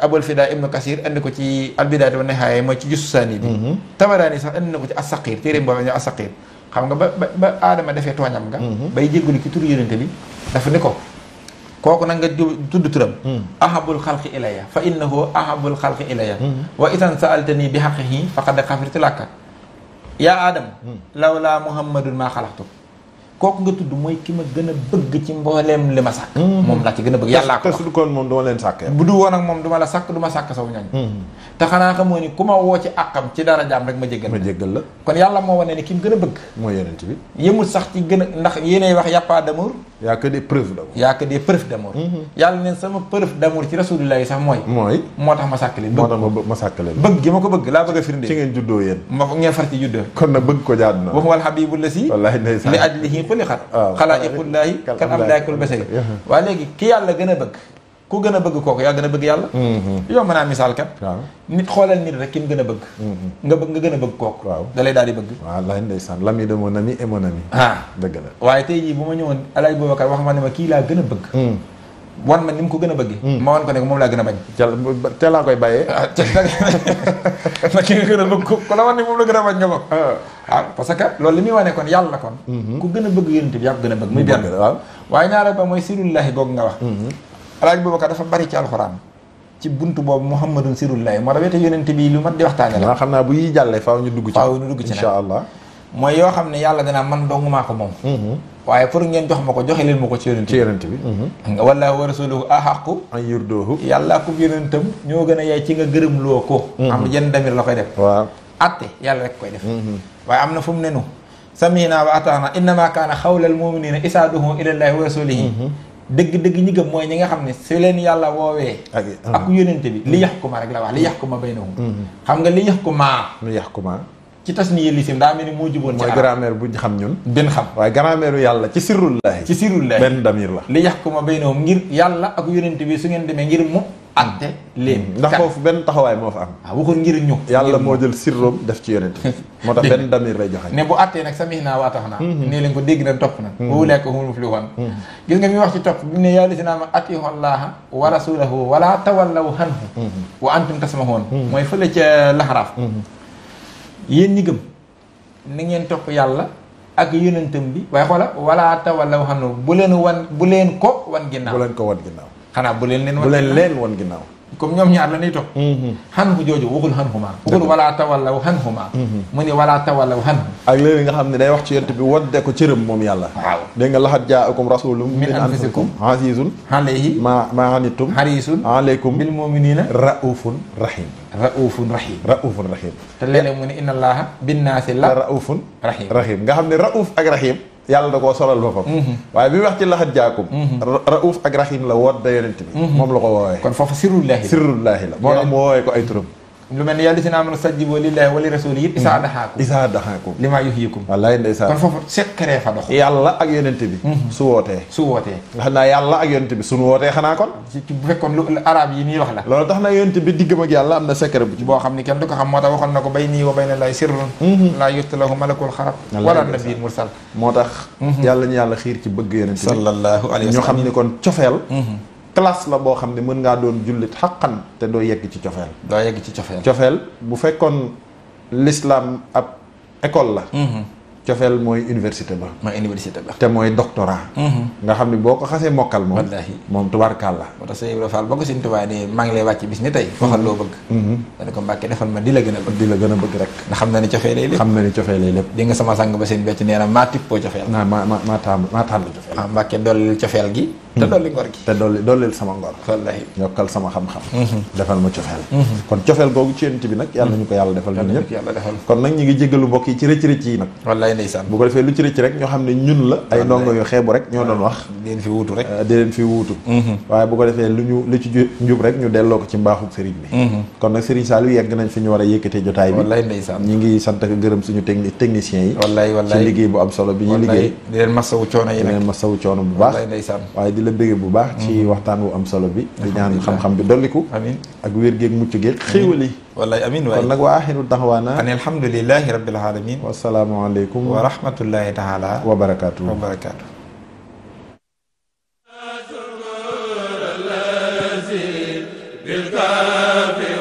Abul Fida Ibnu Kasir andi ko ci Al-Bidaaya wa Nihaaya mooy ci Jusu Saani bi Tabaraani sax andi na ko ci As-Saqiir téeréem boobu ñu As-Saqiir xam nga ba aadama defee tooñam nga bay jéggalu ki turu yonente bi dafa ni ko kooku nag nga tudd turam ahabul xalqi ilayya fa innahu ahabul xalqi ilayya wa itan sa'altani bi haqqihi faqad xafirtu laka yaa aadam lawlaa muhammadun maa xalaqtu kooku nga tudd mooy ki ma gën a bëgg ci mbooleem li ma sàkk moom laa ci gën a bëgg yàllaa ko te su du koon moom duma leen sàkk bu du woon ak moom duma la sàkk duma sàkk saw ñañ te xanaa xamoo ni ku ma woo ci àqam ci dara jaam rek ma jéggal la kon yàlla moo wane ni ki mu gën a bëgg mooy yonent bi yëmul sax ci gën a ndax yéenay wax y a pas d'amour y a que des preuves d'amour y a que des preuves d'amour yàlla neen sama preuve d'amour ci rasulullah yi sax mooy moo tax ma sàkk leen ma sàkk leen bëgg gi ma ko bëgg laa bëgg a firnde ci ngeen juddoo yéen ma ngeen far ci juddoo kon nag bëgg ko jaadu na waxu wal habibu la si wallaahi ndeysaan li ajlihi xuliqat xalaa'iqullaahi kal amlaakul basari waa léegi ki yàlla gën a bëgg ku gën a bëgg kooku yaa gën a bëgg yàlla yow mën naa misaal kat nit xoolal nit rek ki mu gën a bëgg nga gën a bëgg kooku da lay daal di bëgg wallaahi ndeysaan l'ami de mon ami est mon ami dëgg la waaye tey jii bu ma ñëwoon Alaaji Boubacar wax ma ne ma kii laa gën a bëgg wan ma ni mu ko gën a bëggee ma wan ko ne moom laa gën a bañ te laa koy bàyyee na ki nga gën a bëgg ku la wan ni moom la gën a bañ nga bokk waaw parce que loolu li muy wane kon yàlla kon ku gën a bëgg yonent bi yaa ko gën a bëgg muy benn waaye ñaareel ba mooy sirullahi googu nga wax Alaaji Boubacar dafa bari ci alxuraan ci buntu boobu muhammadun sirullahi moo tax yonent bi lu mat di waxtaane la xam naa bu yi jàllee faaw ñu dugg ci insha allah mooy yoo xam ne yàlla danaa man dong maa ko moom waaye pour ngeen jox ma ko joxe leen ma ko ci yonent bi wallaahu wa rasuluhu ahaqu an yurduhu yàlla ku yonentam ñoo gën a yaay ci nga gërëm loo ko am yenn damir la koy def waaw atte yàlla rek koy def waaye am na fu mu ne nu samina wa ataana innama kaana xawlal muminina isaaduhu ilallahi wa rasulihi dëgg-dëgg ñi gëm mooy ñi nga xam ne su leen yàlla woowee ak yonente bi li yaxkuma rek la wax li yaxkuma baynahum xam nga li yaxkuma ci tas ni lisim daa mel ni moo juboon ci mooy grammaire bu ñu xam ñun benn xam waaye grammaire yàlla ci sirrullahi benn damir la li yaxkuma baynahum ngir yàlla ak yonente bi su ngeen demee ngir mu atte leen ndax foofu benn taxawaay moo fa am waaw waxul ngir ñu yàlla moo jël sirroom def ci yonente moo tax benn damir lay joxe ne bu attee nag samihna wa ata'na nii leen ko dégg na topp na wa ulaa'ika humul muflihuun gis nga mi wax ci topp bi mu ne yaa llaziina aamanu atii'u llaaha wa rasuulahu wa laa tawallaw anhu wa antum tasma'uun mooy fële ca Laxraaf yéen ñi gëm na ngeen topp yàlla ak yonentam bi waaye xoola wala tawallaw anhu bu leen ko wan ginnaaw xanaa bu leen leen wan ginnaaw comme ñoom ñaar la ñuy topp xanhu jooju waxul xanhuma waxul wala tawallaw xanhuma mu ne wala tawallaw xanhu ak léegi nga xam ne day wax ci yonent bi wadde ko cëram moom yàlla waaw dégg nga laxat jaakum rasulun min anfusikum azizun alayhi ma anittum harisun alaykum bil mu'minina raufun rahim te léeg-léeg mu ne inna allaha binnaasi la raufun rahim nga xam ne rauf ak rahim yàlla da koo solal boppam waaye bi wax ci laxat jaakum rauf ak rahim la woot da yonent bi moom la ko woowee kon foofu sirrullahi la moo tax mu woowee ko ay turam lu mel ni yàlla si naa mën a sajjibo lillahi wa li rasuli it isaa daxaakum li maa yuhyikum wallaay ndeysaan kon foofu secret fa dox yàlla ak yonent bi su wootee nga xam naa yàlla ak yonent bi suñu wootee xanaa kon bu fekkoon lu arab yi nii wax la loolu tax na yonent bi diggam ak yàlla am na secret bu ci boo xam ni kenn du ko xam moo tax waxoon na ko bay nii wa bay na lay sirrun laa yuftalahu malakul xarab wala nabiyyul mursal moo tax yàlla ñu yàlla xiir ci bëgg yonent bi sallallahu alayhi wa sallam ñu xam ni kon cofeel classe la boo xam ne mën ngaa doon jullit xaqan te doo yegg ci cofeel doo yegg ci cofeel cofeel bu fekkoon l'islam ab école la cofeel mooy université ba te mooy doctorat nga xam ne boo ko xasee mokkal moom wallaahi moom tubaarkàlla moo tax Sëñ Ibra Fall boo ko Sëñ Tuubaa ne maa ngi lay wàcc bis ni tey waxal loo bëgg dana ko Mbàkke defal ma di la gën a bëgg rek ndax xam na ni cofee lay lépp di nga sama sang ba seen becc nee na maa tippoo cofeel maa tànn cofeel Mbàkke dollil cofeel gi te dolli ngor gi te dollil sama ngor wallaahi yokkal sama xam-xam defal ma cofeel kon cofeel googu ci yonent bi nag yàlla nañu ko yàlla defal ñun ñëpp kon nag ñu ngi jéggalu mbokk yi ci rëcc yi nag wallaahi ndeysaan bu ko defee lu ci rëcc rek ñoo xam ne ñun la ay ndongo yu xeebu rek ñoo doon wax di leen fi wuutu rek waaye bu ko defee lu ci njub rek ñu delloo ko ci mbaaxu sëriñ bi kon nag Serigne Saliou yegg nañ fi ñu war a yëkkatee jotaay bi wallaahi ndeysaan ñi ngi sant ak gërëm suñu techniciens yi wallaahi ci liggéey bu am solo bi ñuy liggéey di leen masawu coono yi nag di leen masawu coono bu baax wallaahi ndeysaan waaye di la bëggee bu baax ci waxtaan wu am solo bi di ñaan xam-xam bi dolliku amiin ak wér géeg mucc géeg xéewal yi wallaahi amiin waay kon nag wa axiru daxwaana an alhamdulillahi rabbil alamin wasalaamu aleykum wa rahmatullahi taala wa barakaatu بالكافر